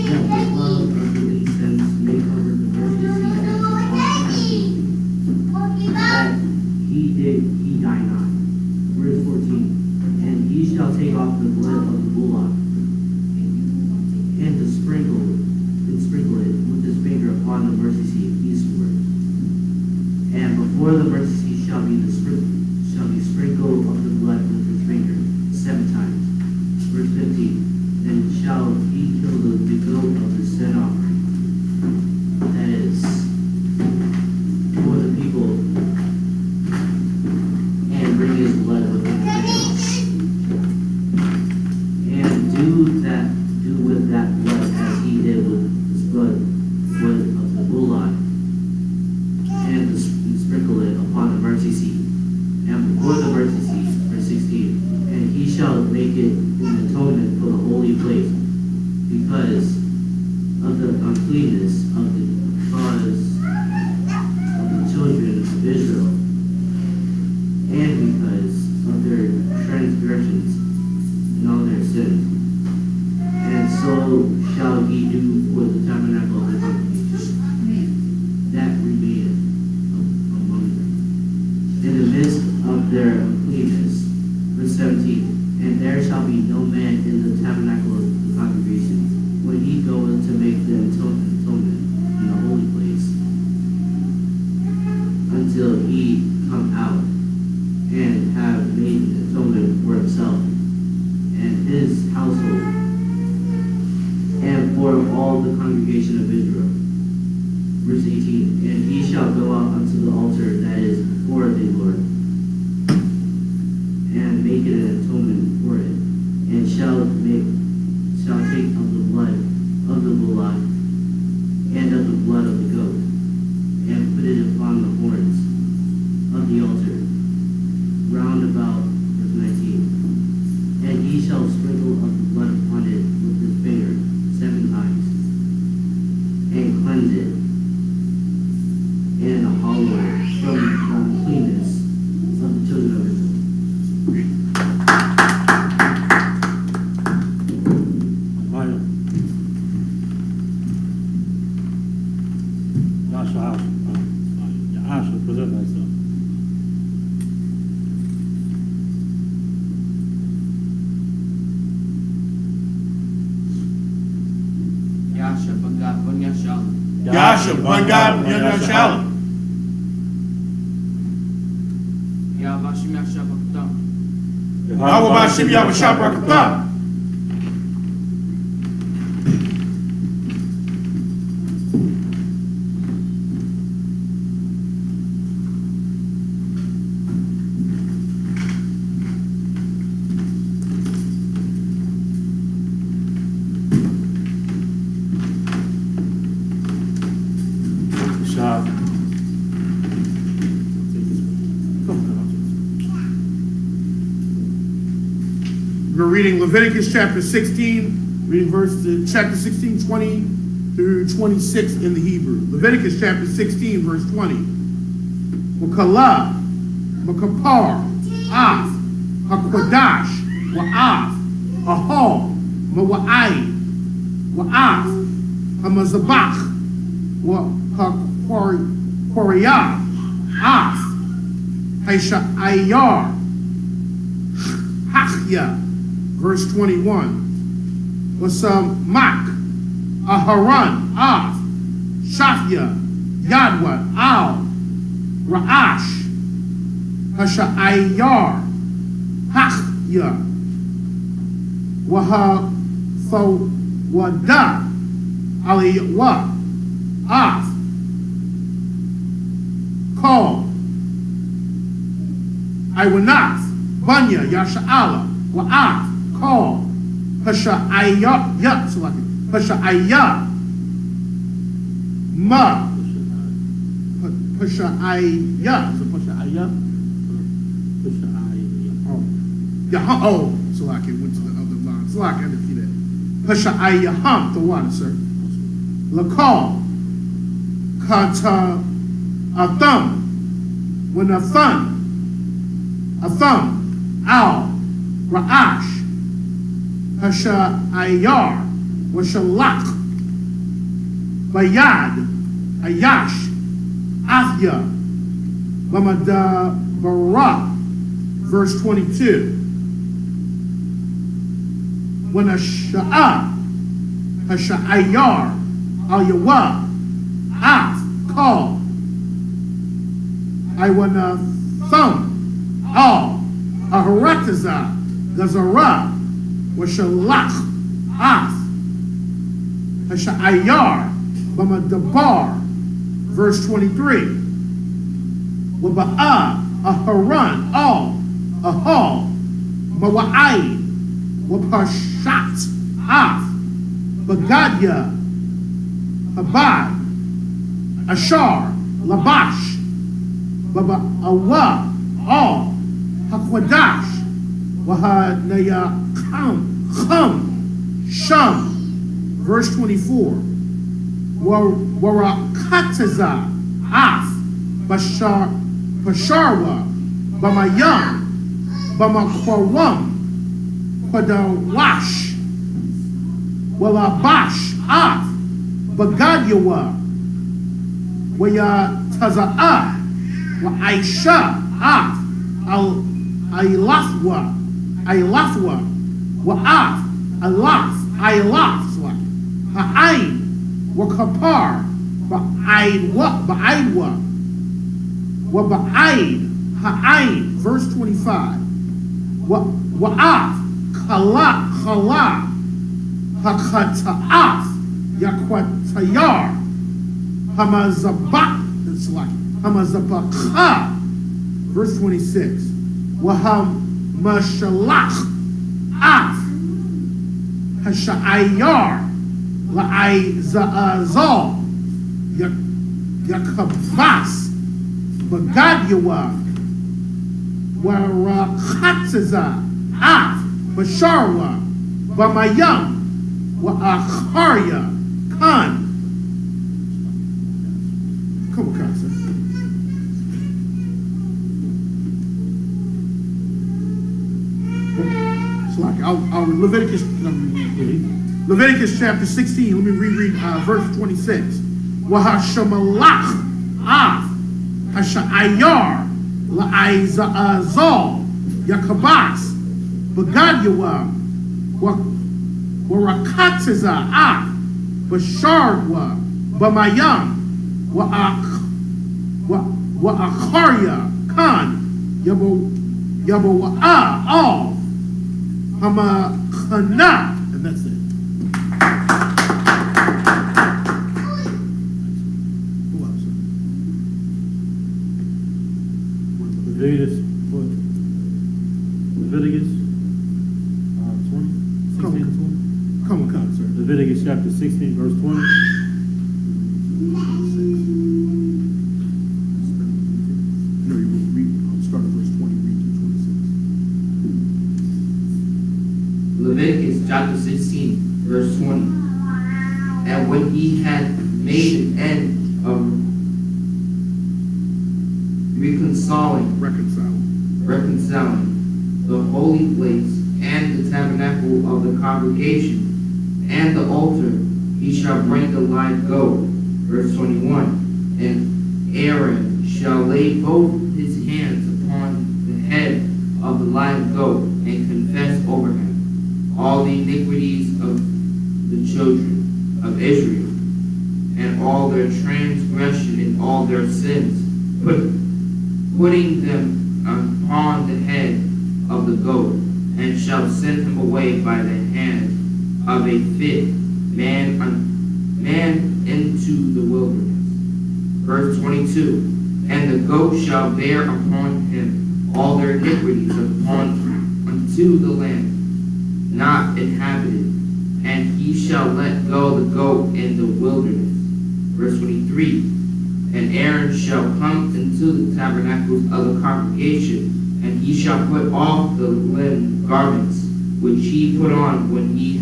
Let the love of the incense may cover the mercy seat that he die not. Verse 14. And ye shall take off the blood of the bullock, and to sprinkle it with his finger upon the mercy seat eastward. And before the mercy seat shall be sprinkled of the blood with his finger 7 times. Verse 15. Then shall he kill the goat of the sin offering, that is, for the people, and bring his blood within the veil. And do with that blood as he did with his blood of the bullock, and sprinkle it upon the mercy seat, and before the mercy seat. Verse 16. And he shall make it an atonement for the holy place, because of the uncleanness of the cause of the children of Israel, and because of their transgressions and all their sins. And so shall he do for the tabernacle of the congregation that remaineth among them, in the midst of their uncleanness. Verse 17. And there shall be no man in the tabernacle of the congregation when he goeth to make the atonement in the holy place, until he come out and have made an atonement for himself and his household, and for all the congregation of Israel. Verse 18. And he shall go out unto the altar that is before the Lord, and make it an atonement for it, and shall take of the blood of the bullock and of the blood of the goat, and put it upon the horns of the altar round about. Verse 19. And he shall sprinkle of the blood upon it with his Yasha, one God, Yada Shalom. Yahweh Shabbat. Yahweh Bashim Yahweh Shabbat. We're reading Leviticus chapter 16, reading chapter 16, 20 through 26 in the Hebrew. Leviticus chapter 16, verse 20. Wakala, Makapar, Af, Hakwadash, Wa'af, Ahal, Mawa'ai, Wa'af, Hamazabach, Wa'Hakwariah, Af, Haisha'ayar, Hachya, verse 21. Wasamak, Aharon, Af, Shafya, Yadwa, Al, Ra'ash, Hasha'ayar, Hachya, Wahafawada, Aliwa, Af, Kal, Iwanaf, Banya, Yasha'ala, Wa'af, Kal, Hasha'ayah, Hasha'ayah, Ma, Hasha'ayah, is it Hasha'ayah? Oh, so I can went to the other line. So I can see that. Hasha'ayaham, the water, sir. Lakal, Kata, Atham, when a thumb, Al, Ra'ash, Hasha'ayar, Washalach, Bayad, Ayash, Athya, Mamada Barak, verse 22. When a Sha'ah, Hasha'ayar, Al Yawa, Af, Kal, I want a thumb, Al, Aharataza, Gazara, Washalach, Af, Hasha'ayar, Bamadabar, verse 23. Waba'a, Aharon, Al, Ahal, Mawa'ai, Wapashat, Af, Bagadya, Habad, Ashar, Labash, Baba Awa, Al, Hakwadash, Wahanaya Cham, Sham, verse 24. Warakataza, Af, Basharwa, Bamayam, Bamakwawam, Kwadawash, Walabash, Af, Bagadyawa, Wayataza'ah, Wa Aisha, Af, Ailafwa, Wa Af, Ailaf, Ha'ain, Wa Kapar, Ba'aidwa, Wa Ba'aid, Ha'ain, verse 25. Wa'af, Khala, Hakata'af, Yakwatayar, Hamazabakha, verse 26. Wahamashalach, Af, Hasha'ayar, La'aiza'azal, Yakabas, Bagadyawa, Warakataza, Af, Basharwa, Bamayam, Wa'acharya, Khan. Come on, sir. So like Leviticus chapter 16, let me reread verse 26. Wahashamalach, Af, Hasha'ayar, La'aiza'azal, Yakabas, Bagadyawa, Warakataza, Af, Basharwa, Bamayam, Wa'akaria, Khan, Yabawa'a, all, Hamakana, and that's it. Who else? Leviticus 20, 16 and 20. Come on, sir. Leviticus chapter 16, verse 20. No, you will read, start at verse 20, read to 26. Leviticus chapter 16, verse 20. And when he had made an end of reconciling the holy place and the tabernacle of the congregation and the altar, he shall bring the live goat. Verse 21. And Aaron shall lay both his hands upon the head of the live goat and confess over him all the iniquities of the children of Israel and all their transgression and all their sins, putting them upon the head of the goat, and shall send him away by the hand of a fit man into the wilderness. Verse 22. And the goat shall bear upon him all their iniquities unto the land not inhabited, and he shall let go the goat in the wilderness. Verse 23. And Aaron shall come into the tabernacles of the congregation, and he shall put off the linen garments which he put on when he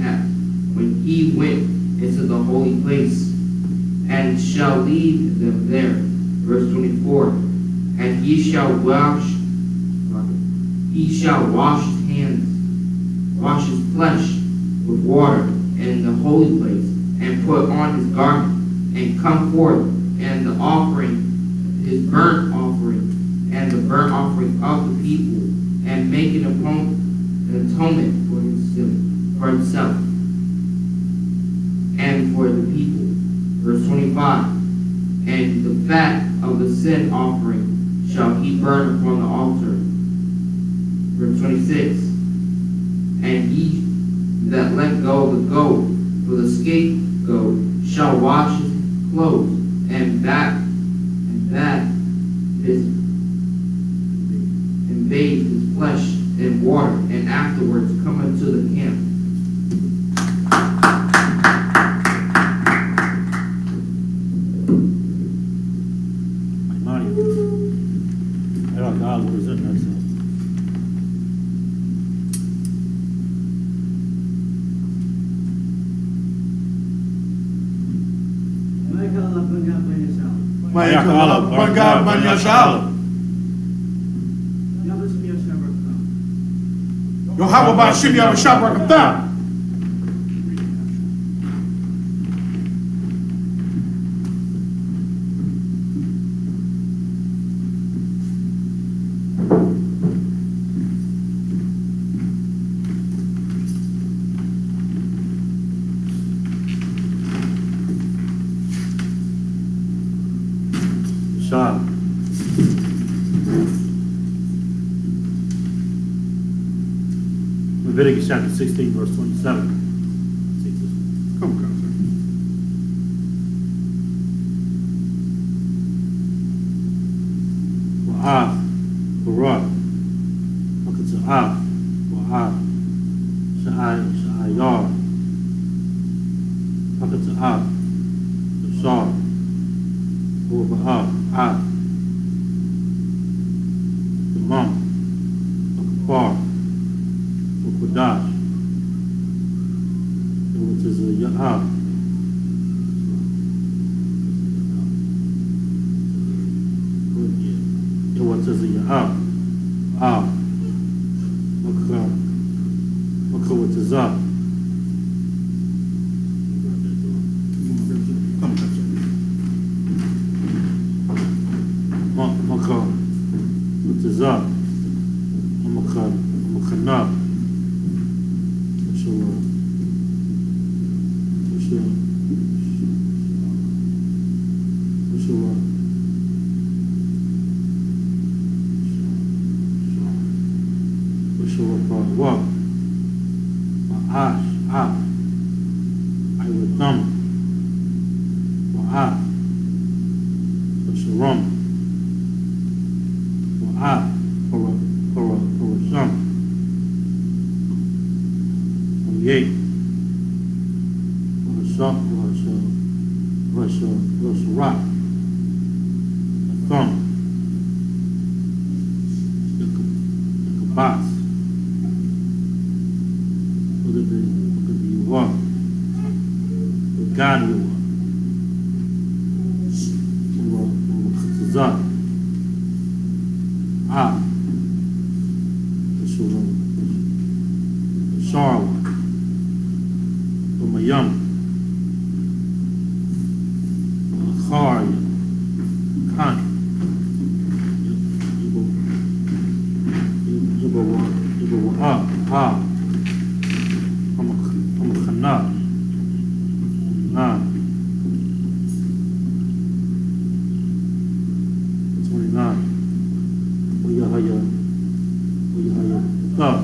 went into the holy place, and shall leave them there. Verse 24. And he shall wash his hands, wash his flesh with water in the holy place, and put on his garment, and come forth, and the offering, his burnt offering, and the burnt offering of the people, and make an atonement for himself and for the people. Verse 25. And the fat of the sin offering shall he burn upon the altar. Verse 26. And he that let go of the goat for the scapegoat shall wash his clothes, and bathe his flesh in water, and afterwards come unto the camp. God will present ourselves. Bangga Banyashala. Yohaba Bashim Yabashabrakata. Leviticus chapter 16, verse 27. Come on, sir. Wa'af, Barak, Makata'af, Wa'af, Sha'ayar, Makata'af, Bashar, Wa'af, Af, Imam, Akbar, Kodash, which is a Ya'af. What is a Ya'af? Af. Makar, what is up? Makar, what is up? Makar, Wa, Ash, Ab, I will thumb, Wa, Sharam, Wa, for some, Yay, was rock, the thumb, the kabas, look at the walk, the God you are, the sorrow, the mayam, car, con, you go up, I'm a khana, nah, 29, we up,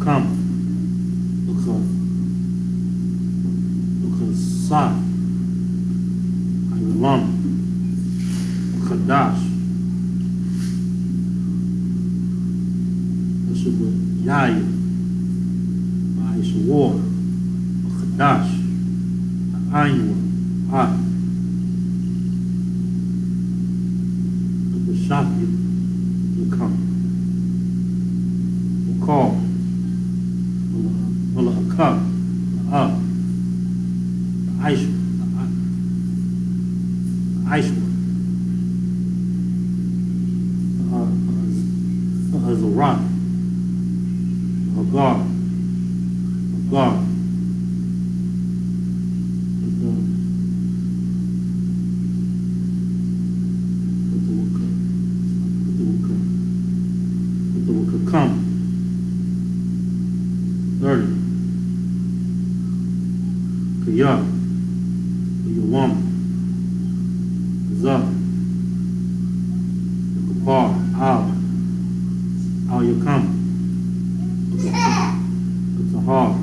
come, look, sa, Lam, Khadash, this is the Yaya, Ice War, Khadash, Ainwa, the shop you come, you call, a cup, ice one, as a rock, a guard, come, 30, Kaya, your woman. Up, the bar, how you come, it's a hard,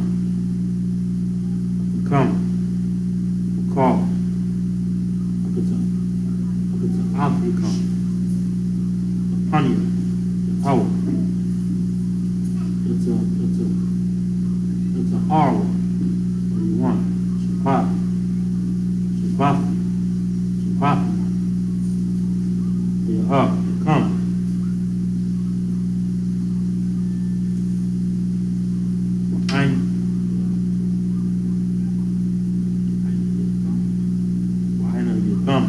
come, the call, it's a out you come, the punny, the power, it's a hard one, what do you want, Shabbat, you're up, you come. Why not you come?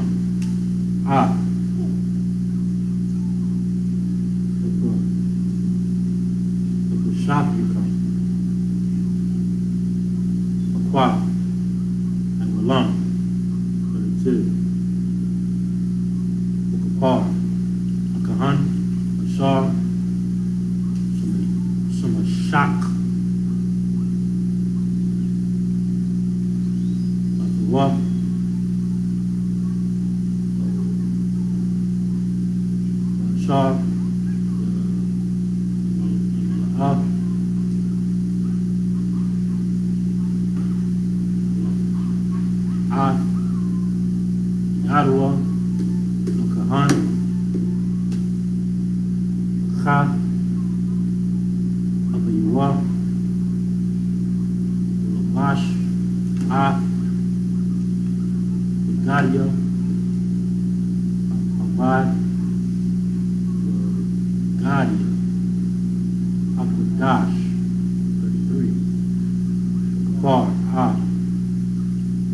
Look the shop you come. Aqua, and Walam, 32. Look apart. Ashar, some shock, like what? Ashar, Yadwa, Kahan, Kha, Abayua, Lamash, Gadia, Abad, Gadia, Akadash, 33, Kafar,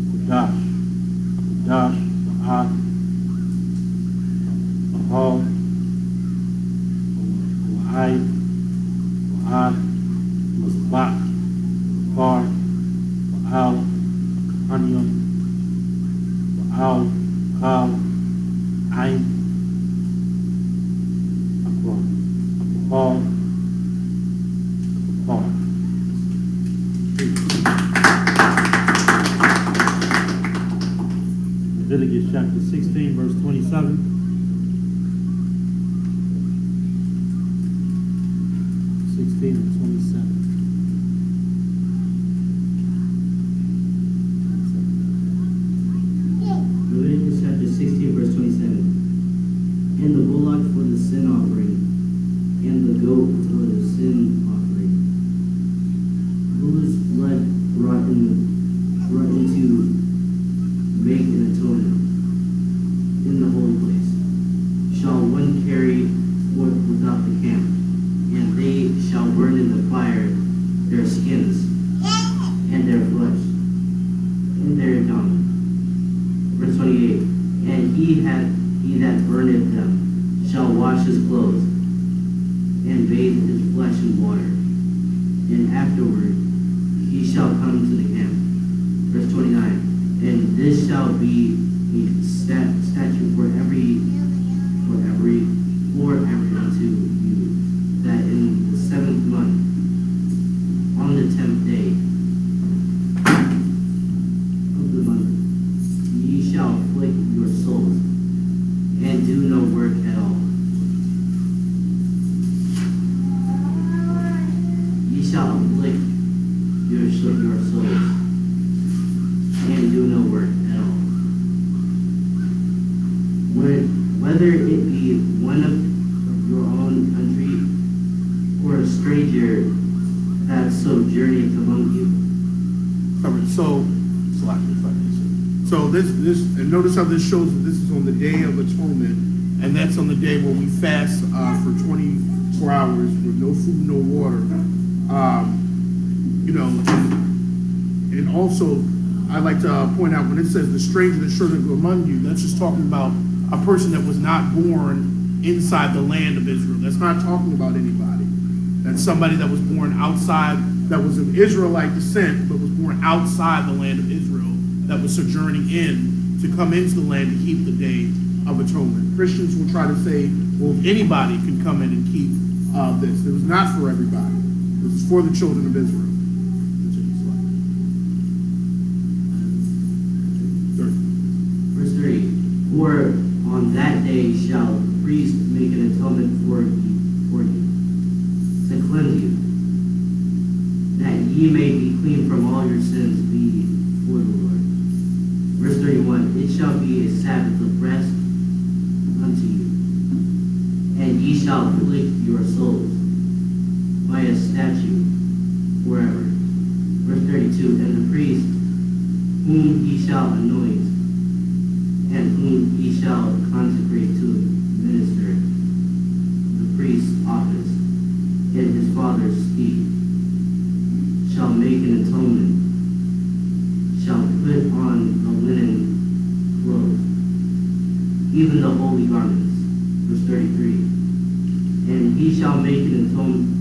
Akadash, Ahad, Ahal, Wa'ai, Wa'ad, Mazbak, Kafar, Wa'al, Kahanyam, Wa'al, Kal, Ain, Akbar, Akbar, Akbar. Leviticus chapter 16, verse 27. and 27. Leviticus chapter 16, verse 27. And the bullock for the sin offering, and the goat for the sin offering, whose blood brought into make an atonement in the holy place, shall one carry forth without the camp, and they shall burn in the fire their skins, and their flesh, and their dung. Verse 28, and he that burneth them shall wash his clothes, and bathe his flesh in water, and afterward he shall come to the camp. Verse 29, and this shall be a statute forever unto you, that in the 7th month, on the 10th day of the month, ye shall afflict your souls, and do no work at all. Ye shall afflict your souls, and do no work at all. Whether it be one of your own country, or a stranger that sojourneth among you. So this, and notice how this shows that this is on the Day of Atonement, and that's on the day where we fast for 24 hours with no food, no water. And also, I'd like to point out when it says the stranger that showed among you, that's just talking about a person that was not born inside the land of Israel. That's not talking about anybody. That's somebody that was born outside, that was of Israelite descent, but was born outside the land of Israel, that was sojourning in to come into the land to keep the Day of Atonement. Christians will try to say, well, anybody can come in and keep this. It was not for everybody. It was for the children of Israel. Verse 30, for on that day shall the priest make an atonement for you, to cleanse you, that ye may be clean from all your sins before the Lord. Verse 31, it shall be a Sabbath of rest unto you, and ye shall afflict your souls by a statute forever. Verse 32, and the priest whom ye shall anoint, and whom ye shall consecrate to minister the priest's office in his father's stead, shall make an atonement, shall put on the linen clothes, even the holy garments. Verse 33, and he shall make an atonement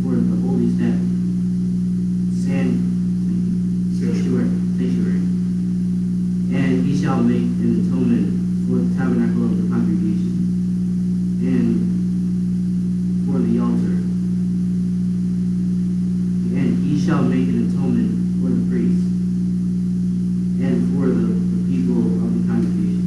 for the holy sanctuary, and he shall make an atonement for the tabernacle of the congregation, and for the altar, and he shall make an atonement for the priests, and for the people of the congregation.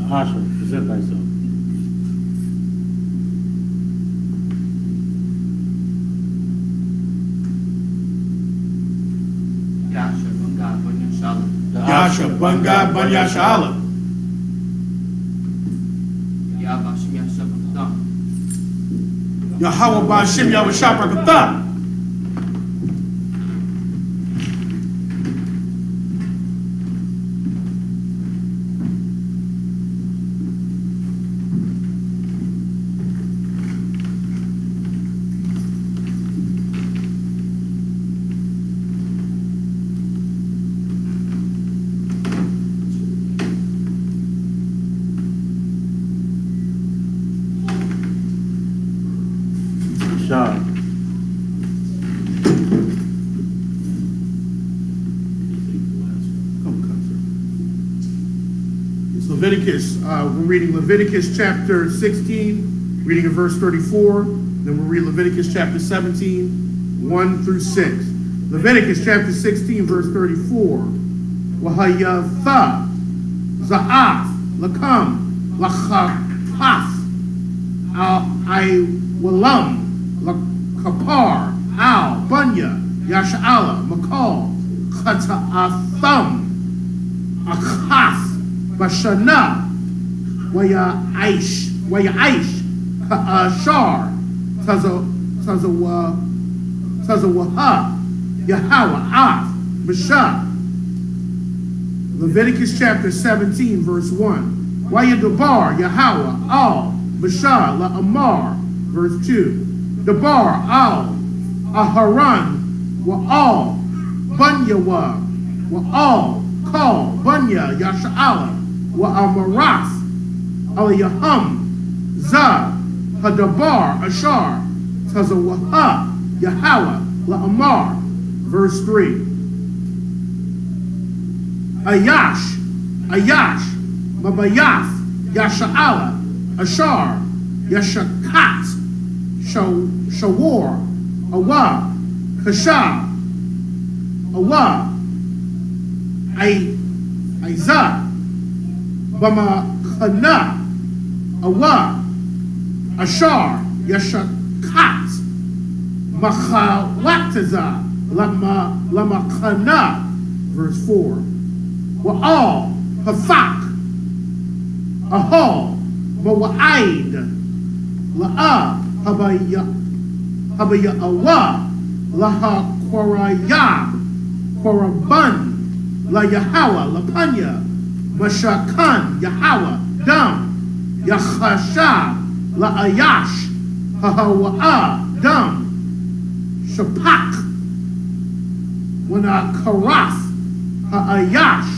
Asha, present thyself. Yasha, Banga, Banya Shala. Yahweh Bashim Yahweh Shaprakata. Shah. Leviticus. We're reading Leviticus chapter 16, reading in verse 34. Then we'll read Leviticus chapter 17, 1 through 6. Leviticus chapter 16, verse 34. Wahayatha, Za'af, Lakam, Lachapaf, Walam, Lakapar, Al, Bunya, Yasha'ala, Makal, Chata'atham, Akhaf, Bashana, Wayaish, Ka'ashar, Tazawaha, Yahweh, Af, Bashah. Leviticus chapter 17, verse 1. Wayadubar, Yahweh, Al, Bashah, La'amar, verse 2. Dabar, Al, Aharan, Wa'al, Bunyawa, Wa'al, Kal, Bunya, Yasha'ala, Wa'amarath, Aliyahum, Zah, Hadabar, Ashar, Tazawaha, Yahweh, La'amar, verse 3. Ayash, Mabayath, Yasha'ala, Ashar, Yashakat, Shawar, Awa, Kasha, Awa, Aiza, Bama Awa, Ashar, Yashakat, Machawataza, Lama Kana, verse 4. Wa'al, Hafak, Ahal, Mawa'id, La'a, Habaya Awa, Laha Korayab, Koraban, La Yahweh, Lapanya, Mashakan, Yahweh, Dam, Yachashab, La Ayash, Hahawa'a, Dam, Shapak, Wana Karath, Ha'ayash,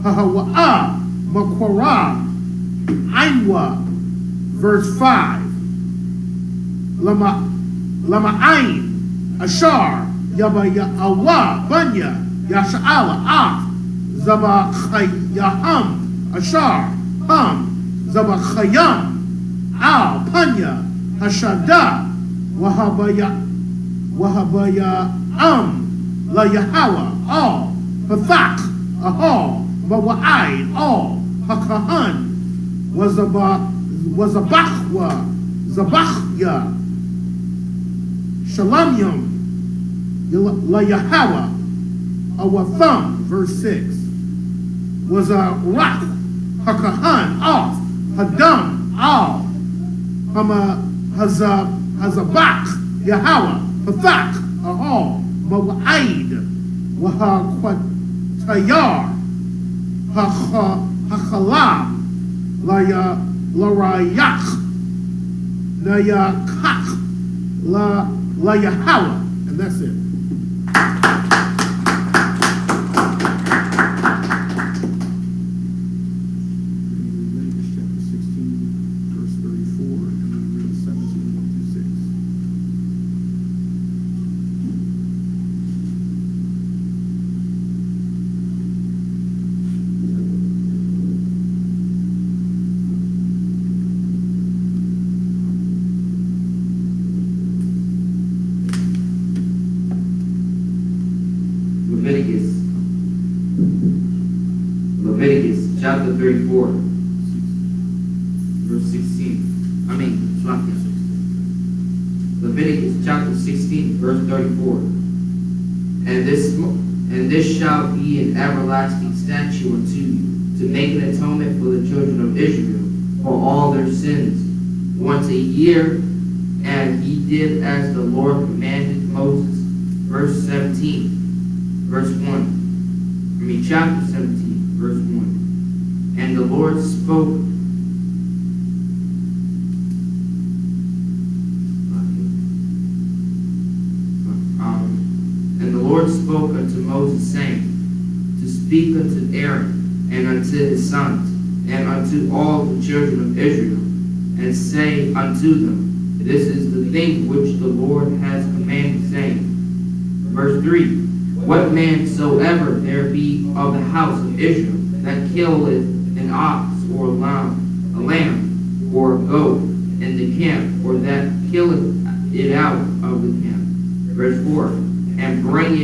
Hahawa'a, Makwara, Ainwa, verse 5. Lama'ain, Ashar, Yabaya'awa, Banya, Yasha'ala, Af, Zabachayaham, Ashar, Ham, Zabachayam, Al, Panya, Hashada, Wahabaya, La Yahweh, Al, Hathak, Ahal, Mawa'id, Al, Hakahan, Wazabachwa, Zabachya, Shalamyam, La Yahweh, Awatham, verse 6, was a rock, Hakahan, Off, Hadam, Al, Hazabach, Yahweh, Hathak, Ahal, Mawa'id, Wahakwatayar, Hachalab, Larayach, Nayakach, La Yahweh, and that's it. Leviticus chapter 16, verse 34, and then read 17, 1 through 6. Leviticus chapter 34, verse 16. Leviticus chapter 16, verse 34. And this shall be an everlasting statute unto you, to make an atonement for the children of Israel for all their sins once a year. And he did as the Lord commanded Moses. Verse 17, verse 1. Chapter 17, verse 1. And the Lord spoke. And the Lord spoke unto Moses, saying, to speak unto Aaron and unto his sons and unto all the children of Israel, and say unto them, this is the thing which the Lord has commanded, saying. Verse 3. What man soever there be of the house of Israel that killeth an ox or a lamb or a goat in the camp, or that killeth it out of the camp. Verse 4, and bring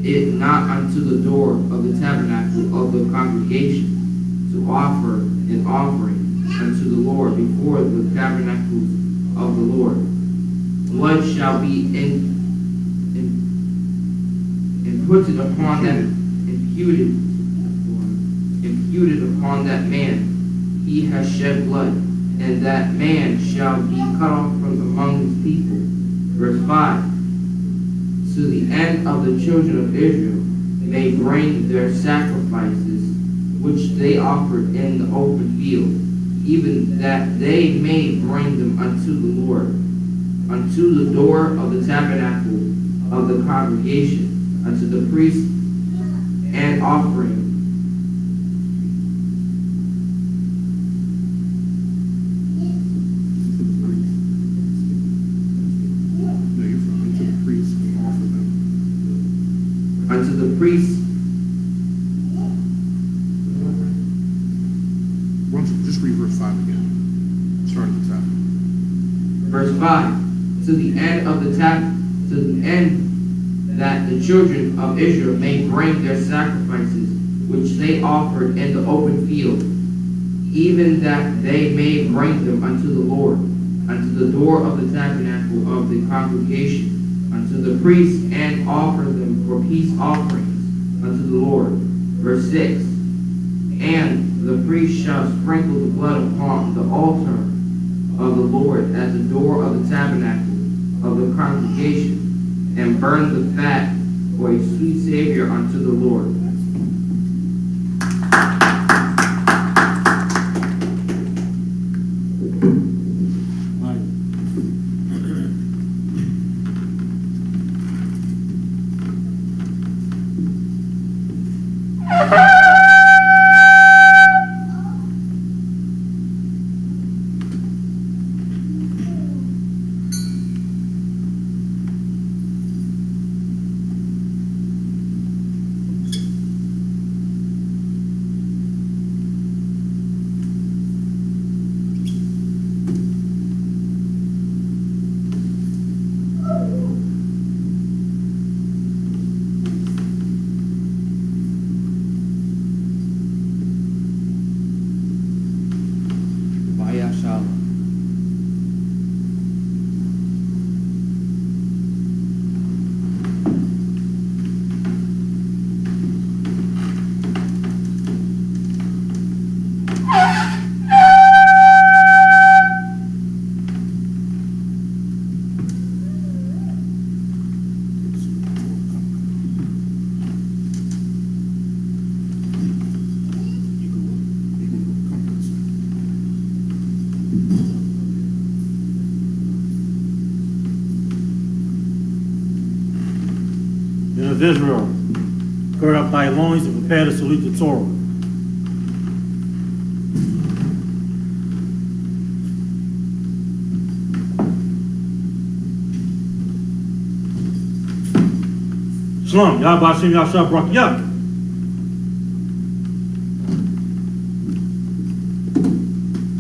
it not unto the door of the tabernacle of the congregation, to offer an offering unto the Lord before the tabernacles of the Lord. Blood shall be imputed upon that imputed upon that man. He has shed blood, and that man shall be cut off from among his people. Verse 5, to the end of the children of Israel may bring their sacrifices which they offered in the open field, even that they may bring them unto the Lord, unto the door of the tabernacle of the congregation, unto the priest, and offering. Unto the priest. Just read verse 5 again. Start at the top. Verse 5. To the end that the children of Israel may bring their sacrifices which they offered in the open field, even that they may bring them unto the Lord, unto the door of the tabernacle of the congregation, unto the priests, and offer them for peace offerings unto the Lord. Verse 6, and the priest shall sprinkle the blood upon the altar of the Lord at the door of the tabernacle of the congregation, and burn the fat for a sweet Savior unto the Lord. Of Israel, gird up thy loins and prepare to salute the Torah. Shalom, Yahweh Hashem Yahshua Barak.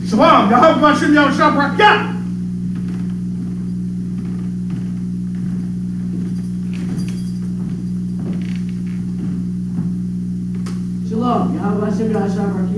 Shalom, Yahweh Hashem Yahshua Barak. Shalom, Yahweh Hashem Yahshua Barak.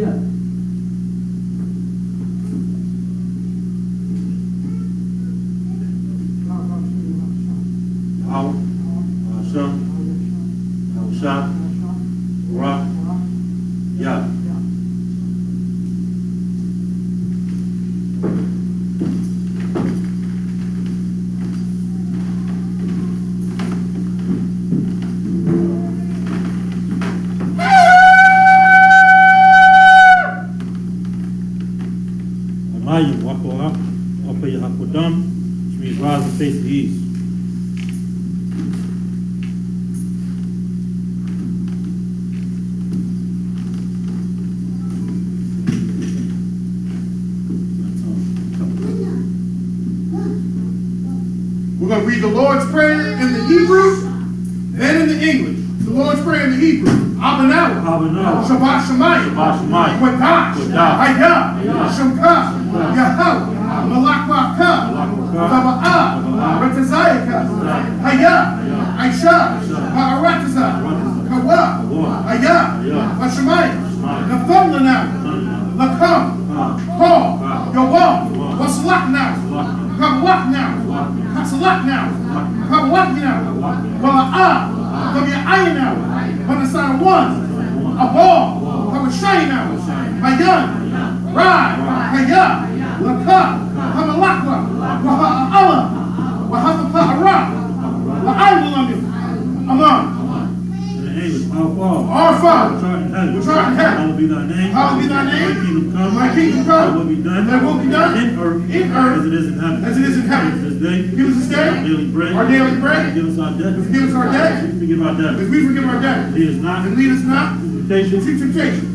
Which means rise and face the east. We're going to read the Lord's Prayer in the Hebrew, then in the English. The Lord's Prayer in the Hebrew. Abanawa. Abanawa. Shabbat Shemayim. Shabbat Shemayim. Wadash. Wadash. Hayah. Hayah. Shemka. Shemka. Yahweh. Malakbaka. Malakbaka. Taba'ah. Taba'ah. Retazayaka. Retazayaka. Hayah. Hayah. Aisha. Aisha. Ha'arataza. Ha'arataza. Kawa. Kawa. Hayah. Hayah. Hashemayim. Hashemayim. Nafamlanaw. Lakam. Paul. Yawam. Wasalak now. Kabawak now. Kasalak now. Kabawak now. Wala'ah. Kabiya'ayin now. Panasana one. Abal. Kabashayin now. Hayan. Rai. Hayah. Lakah. Kamalakwa. Waha'ala. Waha'ala. Wa'aywalamim. Amen. Our Father, which art in heaven, hallowed be thy name. Hallowed be thy name. Thy kingdom come. Thy kingdom come. Thy will be done. Thy will be done. In earth. As it is in heaven. As it is in heaven. Give us this day. Give us this day. Our daily bread. Our daily bread. Give us our debt. Forgive us our debt. As we forgive our debtors. As we forgive our debtors. Lead us not. And lead us not into temptation. into temptation.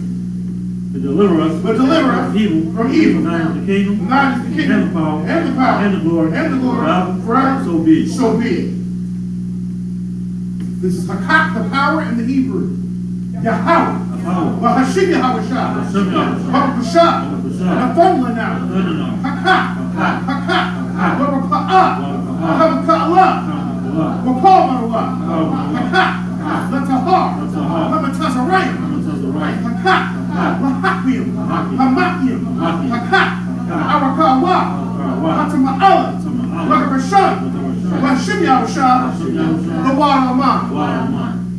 But deliver us. But deliver us from evil. from evil. For thine is the kingdom. For thine is the kingdom. And the power. And the power. And the glory. And the glory. Forever. So be it. So be it. This is Hakak, the power in the Hebrew. Yahweh. Wahashim Yahweh Shah. Wahashah. Nathunla now. Hakak. Hakak. Wahaka'ah. Wahaka'allah. Wahaka'allah. Hakak. Latahar. Hamatazarayim. Hakak. Wahakiyim. Hamakiyim. Hakak. Araka'awah. Hatama'allah. Wahakashah. Wahashim Yahweh Shah. The water of man.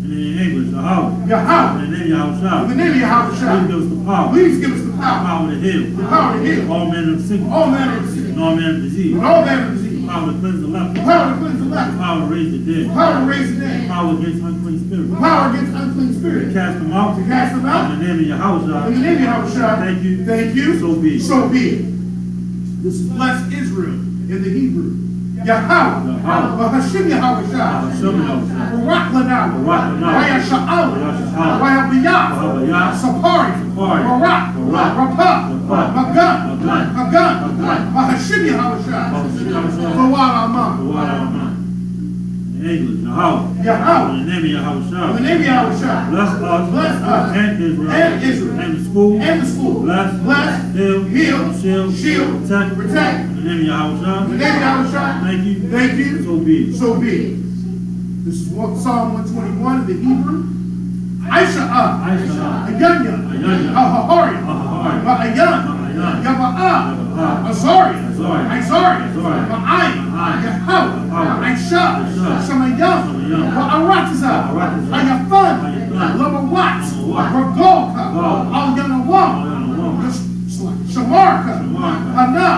In English, Yahweh. In the name of Yahweh. In the name of Yahweh. Please give us the power. Please give us the The power. power to heal. The power to heal. All manner of sickness. All manner of sickness. And all manner of disease. And all manner of disease. The power to cleanse the leper. The power to cleanse the The leper. power to raise the dead. The power to raise the The dead. power against unclean spirits. The power against unclean To spirits. cast them out. To cast them out. In the name of Yahweh. In the name of Yahweh. Thank you. Thank you. So be it. So be it. This is bless Israel in the Hebrew. Yahweh. Wahashim Yahweh. Barak Lanaw. Waya Sha'al. Waya Biyah. Sapari. Barak. Rapah. Magan. Magan. Wahashim Yahweh. Bawar Amam. In English, Yahweh. In the name of Yahweh. In the name of Yahweh. Bless us. And Israel. And Israel. And the school. And the school. Bless. Heal. Shield. Protect. In the name of Yahweh. In the name of Yahweh. Thank you. Thank you. So be it. So be it. This is Psalm 121 of the Hebrew. Aisha'ah. Ayanya. Ahahari. Ma'ayan. Yaba'ah. Azariah. Ma'ayin. Yahweh. Aisha. Shamayam. Wa'aratiza. Ayafan. Labawat. Ragolka. Al-Yanawam. Shamarka. Hana.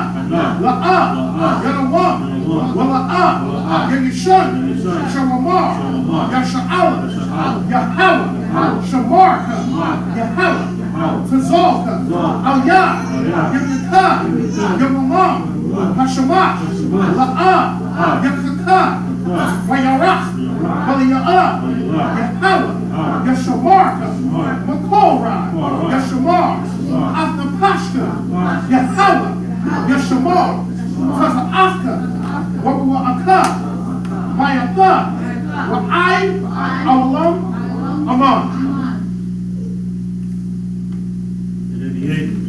La'ah. Yanawam. Wala'ah. Yanishan. Shamamar. Yasha'ala. Yahweh. Shamarka. Yahweh. Tazalka. Al-Yah. Yamaka. Yamamam. Hashamah. La'ah. Yakaka. Wayarach. Waliya'ah. Yahweh. Yashamarka. Makora. Yashamar. Athnapashka. Yahweh. Yashamar. Taza'afka. Wa'aka. Mayatha. Wa'ai. Awlam. Aman. And in the English,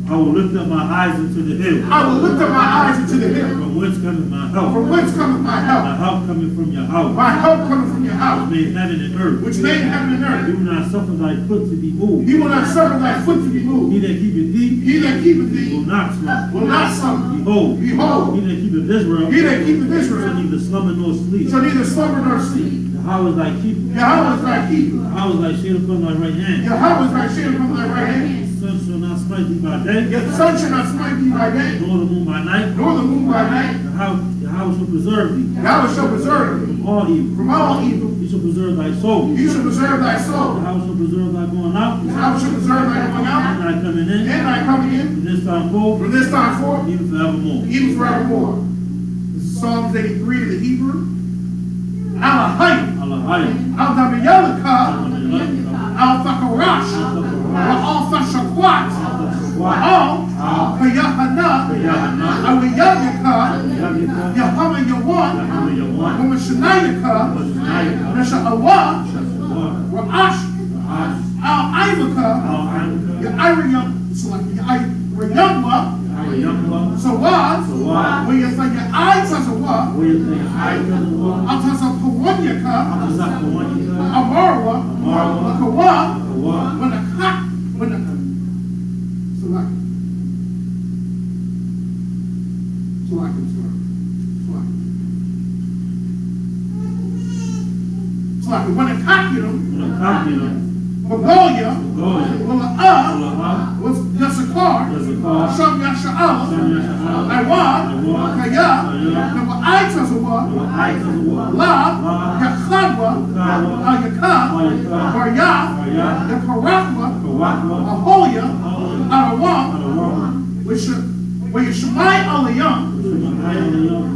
I will lift up my eyes into the hill. I will lift up my eyes into the hill. From whence cometh my help? From whence cometh my help? My help coming from your house. My help cometh from your house, Which made heaven and earth. which made heaven and earth. Do not suffer thy foot to be moved. He will not suffer thy foot to be He moved. that keepeth thee He that keepeth will thee not slumber. will not slumber. Behold, Behold, he that keepeth Israel he that keepeth shall Israel neither slumber nor sleep. shall neither slumber nor sleep. Yahweh is thy keeper. Yahweh is thy keeper. Yahweh is thy shade upon thy right hand. Yahweh is thy shield from thy right hand. The sun shall not smite thee by day, Yet the sun shall not smite thee by day, nor the moon by night. nor the moon by night. Yahweh shall preserve thee Yahweh shall preserve thee from all evil. from all evil. He shall preserve thy soul. He shall preserve thy soul. Yahweh shall preserve thy going out Yahweh shall preserve thy going out and thy coming in. and thy coming in From this time forth, from this time forth, even forevermore. even forevermore. This is Psalms 83 of the Hebrew. Alahayim. Alahayim. Al-Dabiyalaka. Al-Fakarash. Al-Fashakwat. Al. Kayahana. Awiyayaka. Yahama Yawan. Wamashanayaka. Nasha'awa. Ra'ash, Al-Isupk, Ya'iriyam, Sawad, where you say your eyes are Sawad, Atazapawanyaka, Amarwa, Lakawa, when the cock, when the when the cock hit him, Magolia, was Yasakar, Sham Yasha'ala, Iwad, Kaya, number Aitazawa, Lab, Yakhadwa, Ayakab, Barya, Yakarakwa, Ahoya, Arawam, where Yashmai Aliyam,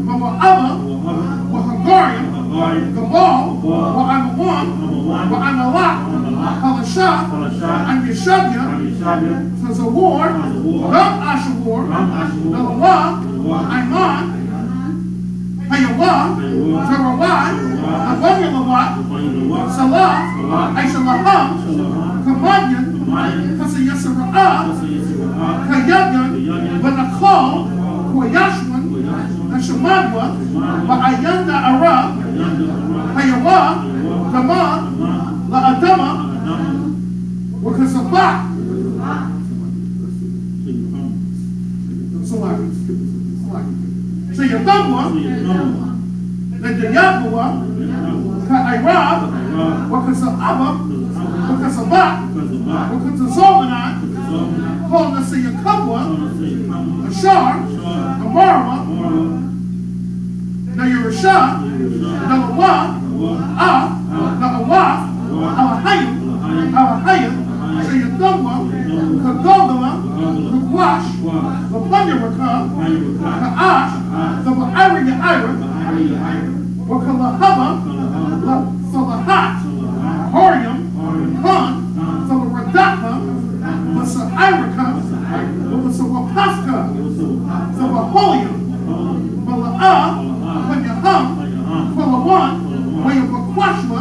Mama Abba, Wahagaria, Gabal, Wa'amawan, Wa'amalak, Halashah, and Yeshabya, Tazawar, Ram Ashawar, Nalawa, Aiman, Hayawah, Tarawai, Abanyalawat, Salah, Aishalaham, Kamanyan, Kasayasara'ah, Kayabyan, Banakal, Kwayashwan, Nashamadwa, Ba'ayanda Arab, Hayawah, Kama, La'adama, Wakasabak. So your thumb one, then the Yahweh, Ka'irab, Wakasabak, Wakasabak, Wakasabak, called us a Yakabwa, a Shar, a Marwa, now you're a Shah, Nalawah, Na'awah, Alahayim, so your thumb one, Kagogala, Kagwash, the Panyaraka, Ka'ash, the Ba'ira, Wakalahaba, Salahat, Horium, Han, the Radaka, the Sa'iraka, the Sawapaska, the Baholium, Mala'ah, Panyaham, Palawan, Wayabakwashwa,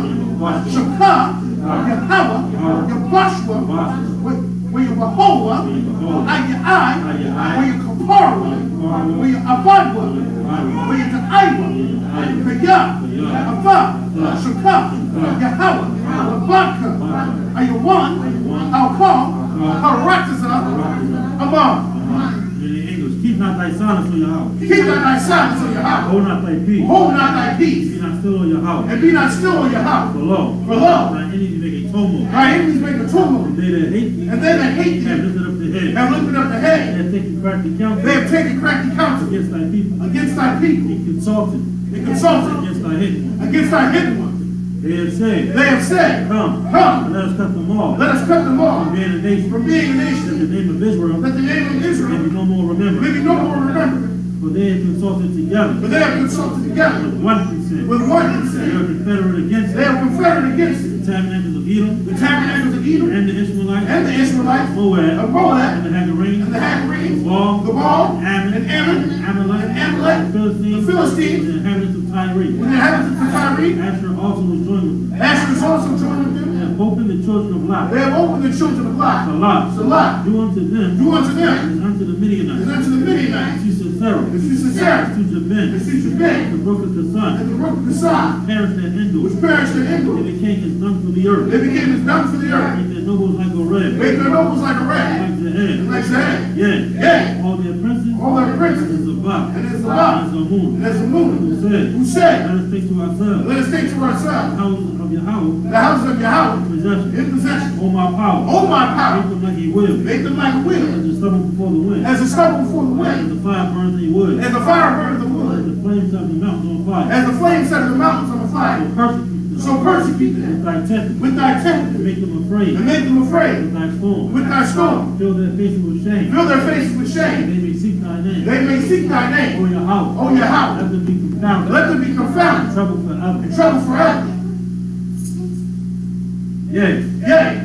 Shaka, Yahawa, Yabashwa, Wayabahowa, Ayai, Wayakaparwa, Wayabadwa, Wayataiwa, Kaya, Ava, Shaka, Yahawa, Labaka, Ayawan, Alkal, Harataza, Amar. Keep not thy silence on your house. Keep not thy silence on your house. Hold not thy peace. Hold not thy peace. Be not still on your house. And be not still on your house. For lo, thy enemies make a tumult. Thy enemies make a tumult. And they that hate thee, And they that hate thee have lifted up the head. have lifted up the head. They have taken crafty counsel. They have taken crafty counsel against thy people. against thy people. They consulted. They consulted against thy hidden ones. against thy hidden ones. They have said, Come, and let us cut them off. let us cut them off From being a nation. from being a That nation. the name of Israel That the name of may Israel be no more remembered. may be no more remembered. For they have consulted together But they have consulted together with one consent. with one They consent. are confederate against They are confederate against it. the tabernacles of Edom The tabernacles of Edom and the Ishmaelites and the Israelites, Moab of Moab, and the Hagarenes and the Hagarenes, the Wall, the Wall, Ammon, and Ammon, Amalek, and Amalek, the Philistines, the Philistines, and the inhabitants of Tyre. and the inhabitants of Tyre. Asher also was joined with them. Asher is also joined with They them. have opened the children of Lot. They have opened the children of Lot. Salah, Salah, do unto them, do unto them, and unto the and Midianites, unto the Midianites, to Sisera, and to Sisera, to Jabin, and to Jabin, the brook of the and sun, the brook of the sun, perished at Endor. which perished in They Endor. became as dung for the earth. They became as dung for the earth. Make their nobles like a red, Make their nobles like a rat, like the head. and like sand. Yea, Yea, all their princes, all their princes, is a buck, and is the lot, is a moon. and as the moon, Who who said, said, let us take to ourselves let us take to the ourselves houses of your house, the houses of Yahweh possession. in possession. Oh my power, Oh my power, make them like a will, make them like a wheel, as the stubble before the wind, as a stubble before the as wind, the fire burns a wood, as the fire burns the as wood, the flames of the mountains on fire. as the flames set the mountains on So fire. persecute them So persecute them with thy temper, with thy and temper, make them afraid and make them with afraid thy storm. with thy storm. Fill their faces with shame, Fill their faces with and shame. they may seek thy name. They may seek thy name. O your house, O your house. let them be confounded, Let them be confounded, trouble forever. in trouble forever. Yea, Yea,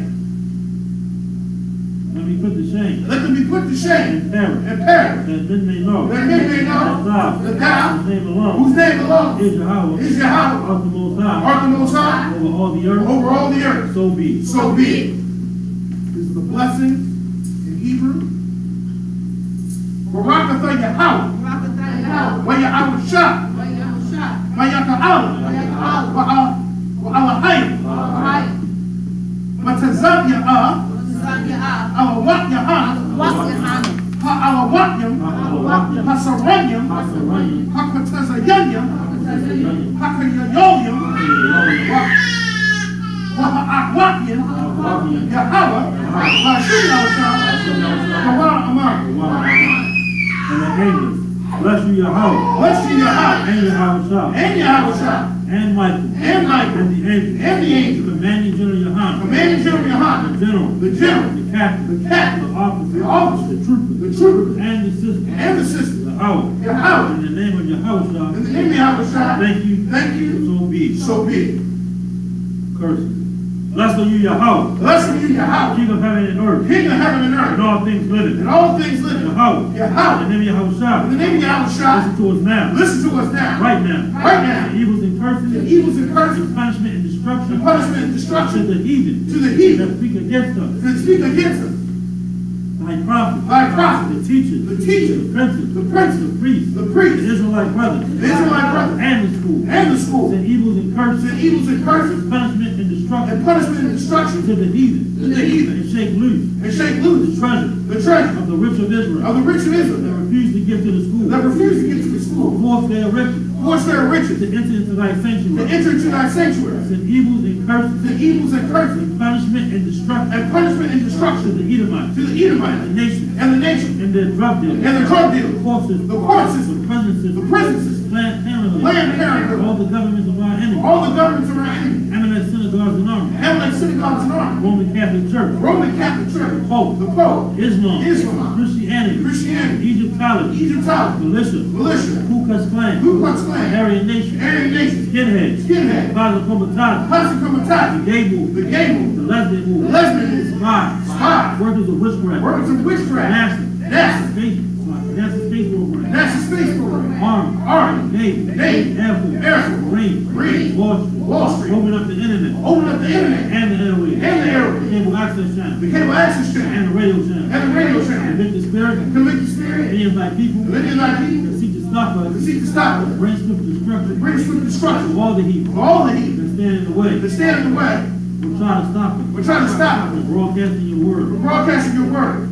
let me put to shame let them be be put to shame and perish. That men may know That men may know that that thou, whose name alone whose name alone is Yahweh, is Yahweh, art the Most High, art the Most High, over all the earth, over all the earth. so be. So be it. This is the blessing in Hebrew. Barakatha Yahweh, wa Yahweh Shah, wa Yaka'ala, wa Alahayim, wa Tazab Ya'ah, Alawat Ya'ah, Ha'alawatyam, Hasaranyam, Hakatazayanyam, Hakayayoyam, Waha'akwatyam, Yahweh, Ha'ashim Yahweh, Hawa Amar. And the angels, bless you Yahweh, Bless you, Yahweh, and Yahweh Shah, and Yahweh Shah, and Michael, and Michael, and the angels, and the angels, commanding general Yohanan, commanding general the Yohanan, general, the general, the captain, the captain, the officer, the officer, the trooper, the trooper, and the sister, and the sister, Yahweh, Yahweh, in the name of Yahweh Shah, in the name of Yahweh Shah, thank you, so be. so be it. Curses. Blessed are you Yahweh, Blessed be Yahweh, King of heaven and earth, King of heaven and and earth, all things living. and all things living. Yahweh, Yahweh, in the name of Yahweh Shah, in the name of Yahweh Shah, listen to us now, listen to us now, right now. right now. The evils and curses, The evils and curses, the punishment and destruction, the punishment and to destruction the heathen, to the heathen that speak against us, that speak against us, thy prophets, thy prophets, the teachers, the teachers, the princes, the princes, the priests, the the priests, Israelite brothers, the Israelite brothers, and the school, and the school, send evils and curses, send evils and curses, punishment and destruction, and punishment and destruction to the heathen, to the heathen, and shake loose and shake the loose treasure the treasure of the rich of Israel, of the rich of that Israel refuse to give to the school, that refuse to get to the school, force their riches, force their riches, to enter into thy to sanctuary, enter into thy sanctuary, send evils and curses, the evils and curses, and punishment and destruction and punishment and to destruction the Edomites, to the the Edomites, nation, and the nation, and their drug dealers, and the drug dealers, the the courses, the presidencies, the presidencies, Planned Parenthood, Planned Parenthood, all the governments of our enemies, all the governments of our enemies, eminent synagogues and armies, Heavenly synagogues and armies, Roman Catholic Church, Roman Catholic Church, Pope, the Pope, Islam, Islam, Christianity, Christianity, Egyptology, Egyptology, militia, militia, Ku Klux Klan, Ku Klux Klan, Aryan Nation, Aryan Nation, Skinheads, Skinhead, Father Comitatus, Posse the Comitatus, Gay Movement, the Gay Movement, the Lesbian the Movement, Lesbian Movement, Spies, Spies, Workers of Witchcraft, Workers of Witchcraft, NASA, NASA Space Program, NASA Space Program, Army, Army, Navy, Navy, Air Force, Air Force, Marine, Marine, Wall Street, open up the internet, open up the internet, and the airwaves, and the airwaves, cable access channel, the cable access channel, and the radio channel, and the radio channel, convict the spirit, convict the spirit, any of thy people, and any of thy people that seek to stop us, that seek to stop us, bring swift destruction, bring swift destruction of all the heathen, of all the heathen that stand in the way, that stand in the way. we'll try to stop it, We're trying to stop it. from broadcasting your We're word broadcasting your word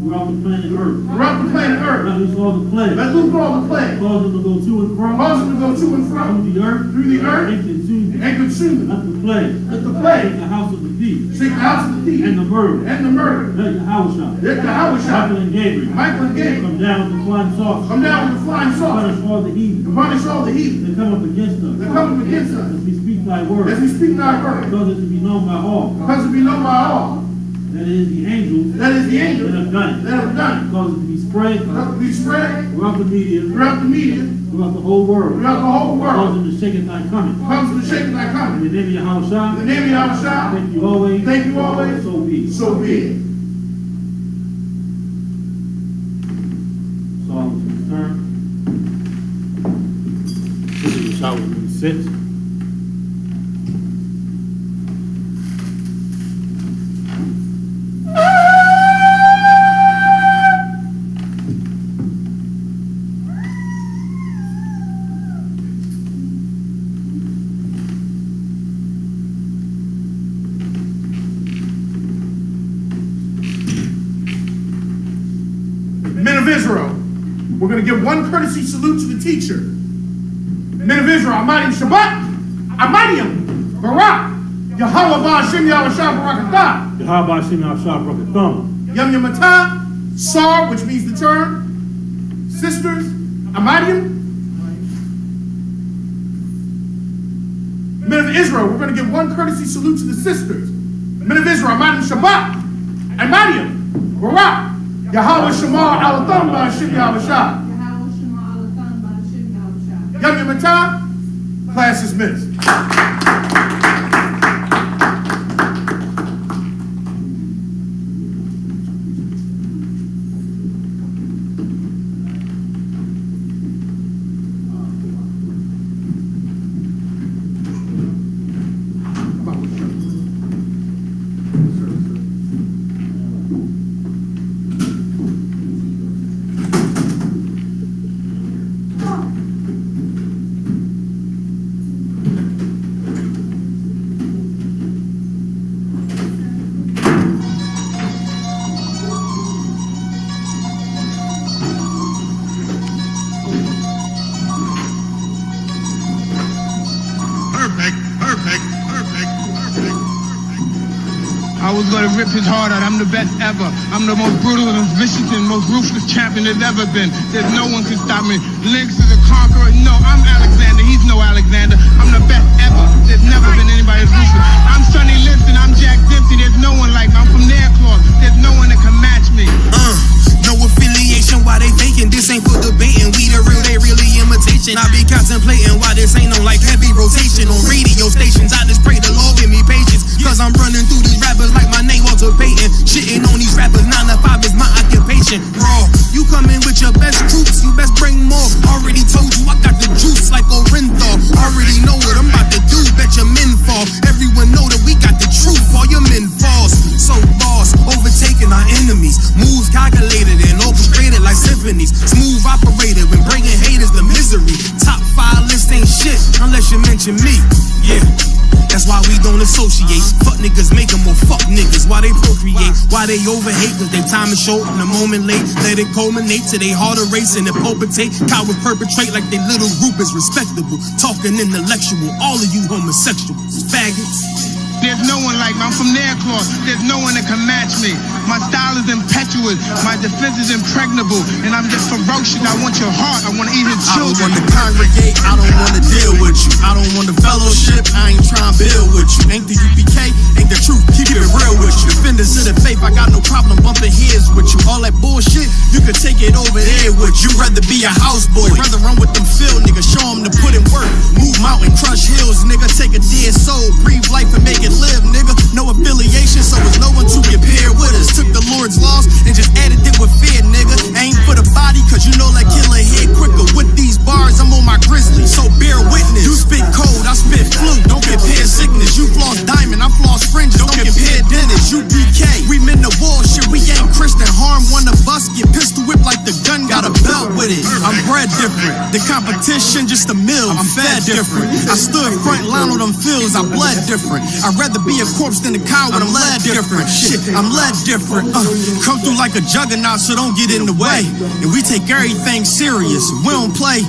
throughout the planet Earth. throughout the planet Earth. Let loose all the plagues, Let loose all the plague, cause them to go to and from, cause them to go to and from, through the earth, through the earth, and consume them. and consume them. Let the plague, Let the take plague the house of the thief, shake the house of the thief and the murder, and the murder. let the house shine. Let the Howard shot, Michael and Gabriel, Michael and Gabriel, come down with the flying saucer, come down with the flying saucer punish all the heathen to punish all the heathen that come up against us, that come up against us as we speak thy as word, we speak thy word, cause it to be known by all, because it be known by all that it is the angels that is the that angels have done it, that have done cause it to be spread it. Let it be spread throughout the media, throughout the media, throughout the whole world, throughout the whole cause world. them to shake at thy coming. Comes to the shaking thy In coming. the name of Yahweh In Shah, the name of Yahweh Shah, thank you always, thank you always, so be it. so be it. Psalms concerned. This is Yahweh number 6. Men of Israel, we're going to give one courtesy salute to the teacher. Men of Israel, Amadim Shabbat, Amadim, Barak, Yahweh Ba'ashem Yahweh Shah Barakatah, Yahweh Hashem Yahshua Brakatham. Yam Yamatah, Sar, which means the term, sisters, Amadim. Men of Israel, we're going to give one courtesy salute to the sisters. Men of Israel, Amadim Shabbat, Amadim, Barak, Yahweh Shema Alatham Ba'ashem Yahweh Shah. Yam Yamatah, class is missed. was gonna rip his heart out. I'm the best ever. I'm the most brutal and vicious and most ruthless champion there's ever been. There's no one can stop me. Lynx is a conqueror. No, I'm Alexander. He's no Alexander. I'm the best ever. There's never been anybody as ruthless. I'm Sonny Liston. I'm Jack Dempsey. There's no one like me. I'm from their claws. There's no one that can match me. No affiliation, why they faking? This ain't for debating. We the real, they really imitation. I be contemplating why this ain't no like heavy rotation on radio stations. I just pray the Lord give me patience, cause I'm running through these rappers like my name Walter Payton. Shitting on these rappers, 9 to 5 is my occupation. Raw, you come in with your best troops, you best bring more. Already told you I got the juice like Orenthal. Already know what I'm about to do, bet your men fall. Everyone know that we got the truth, all your men false. So boss, overtaking our enemies. Moves calculated and orchestrated like symphonies. Smooth operated when bringing haters to misery. Top 5 list ain't shit unless you mention me. Yeah, that's why we don't associate. Fuck niggas make them more fuck niggas. Why they procreate? Why they overhate? Cause their time is short and a moment late. Let it culminate to they heart erase and it palpitate. Cowards perpetrate like they little group is respectable. Talking intellectual, all of you homosexuals, faggots. There's no one like me. I'm from their claws. There's no one that can match me. My style is impetuous. My defense is impregnable. And I'm just ferocious. I want your heart. I want to eat his children. I don't want to congregate. I don't want to deal with you. I don't want to fellowship. I ain't trying to build with you. Ain't the UPK, ain't the truth. Keep it real with you. Defenders of the faith, I got no problem bumping heads with you. All that bullshit, you can take it over there with you. Rather be a houseboy. Rather run with them field niggas. Show them to put in work. Move mountain, crush hills, nigga. Take a dead soul. Breathe life and make it live, nigga. No affiliation, so there's no one to compare with us. Took the Lord's laws and just added it with fear, nigga. Ain't for the body, cause you know like killer head quicker. With these bars, I'm on my grizzly, so bear witness. You spit cold, I spit flu. Don't compare sickness. You floss diamond, I floss fringes. Don't compare dentists. You DK, we meant the war shit. We ain't Christian. Harm one of us, get pistol whipped like the gun got a belt with it. I'm bred different. The competition just a mill. I'm fed different. I stood front line on them fields. I bled different. I'd rather be a corpse than a coward. I'm led different. Shit, I'm led different. Come through like a juggernaut, so don't get in the way. And we take everything serious. We don't play.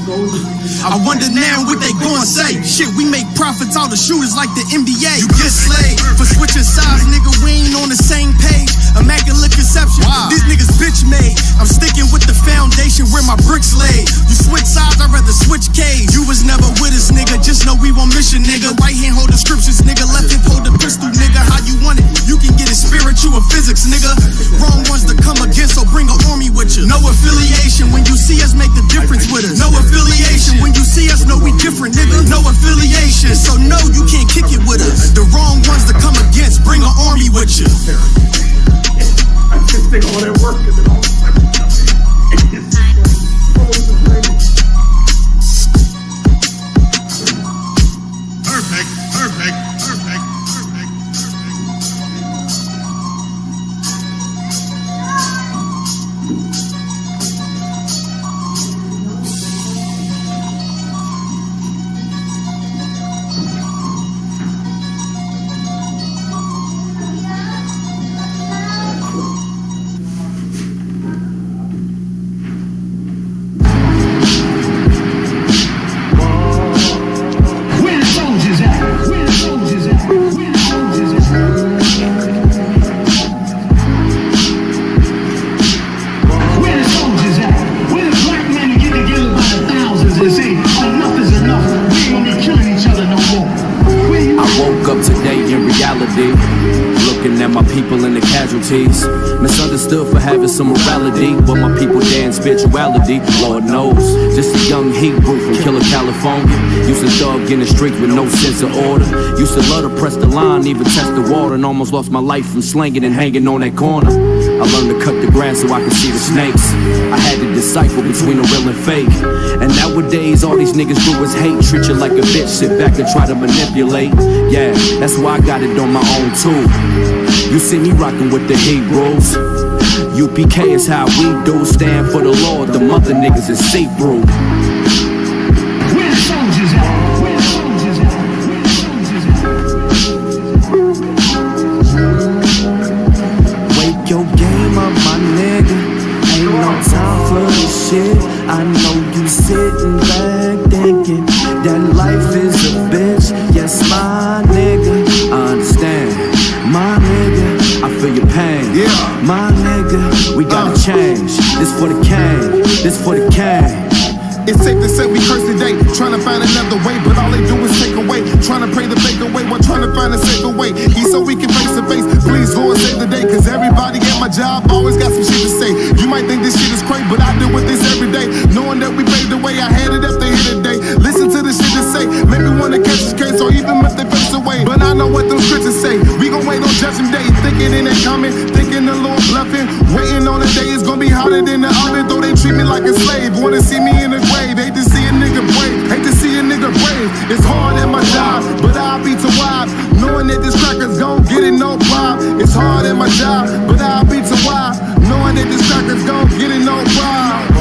I wonder now what they gon' say. Shit, we make profits out of shooters like the NBA. You get slayed for switching sides, nigga. We ain't on the same page. Immaculate conception. Wow. These niggas bitch made. I'm sticking with the foundation where my bricks laid. You switch sides, I'd rather switch K's. You was never with us, nigga. Just know we on mission, nigga. Right hand hold the scriptures, nigga. Left hand hold the pistol, nigga. How you want it? You can get it spiritual or physics, nigga. Wrong ones to come against, so bring an army with you. No affiliation. When you see us, make the difference with us. No affiliation. When you see us, know we different, nigga. No affiliation. So no, you can't kick it with us. The wrong ones to come against, bring an army with you. I just think all that work is all. Perfect, perfect, perfect, perfect, perfect. Misunderstood for having some morality, but my people dance spirituality. Lord knows, just a young Hebrew from Killer, California. Used to thug in the street with no sense of order. Used to love to press the line, even test the water, and almost lost my life from slanging and hanging on that corner. I learned to cut the grass so I could see the snakes. I had to decipher between the real and fake. And nowadays all these niggas do is hate. Treat you like a bitch, sit back and try to manipulate. Yeah, that's why I got it on my own too. You see me rockin' with the Hebrews. UPK is how we do. Stand for the Lord, the mother niggas is see-through. Where the soldiers at? Where the soldiers at? Wake your game up, my nigga. Ain't no time for this shit. I know you sitting back thinking that life is a bitch. Yes, my nigga, I understand. My nigga, pain. Yeah. My nigga, we gotta change. This for the king, this for the king. It's safe to say we curse today, trying to find another way, but all they do is take away. Trying to pray the fake away while trying to find a safer way. Eat so we can face to face. Please, Lord, save the day, cause everybody at my job always got some shit to say. You might think this shit is crazy, but I deal with this every day. Knowing that we paved the way, I had it up to here today. Listen to the shit they say, make me wanna catch this case, or even if they face away. But I know what them scriptures say. We gon' wait on judgment day, thinking it ain't coming, thinking the Lord bluffing. Waiting on the day it's gonna be hotter than the oven, though they treat me like a slave. Wanna see me in the grave. Hate to see a nigga brave, hate to see a nigga brave. It's hard at my job, but I'll be too wide. Knowing that this cracker's gon' get it, no problem. It's hard at my job, but I'll be too wide. Knowing that this cracker's gon' get it, no problem.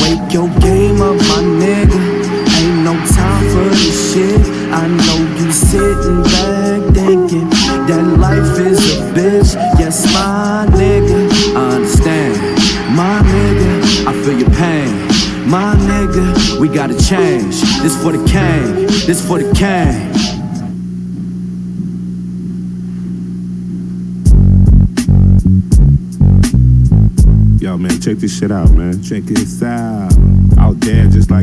Wake your game up, my nigga. Ain't no time for this shit. I know you sitting back thinking that life is a bitch. Yes, my nigga, I understand. My nigga, I feel your pain. My nigga, we gotta change. This for the king, this for the king. Yo, man, check this shit out, man. Check this out. Out there just like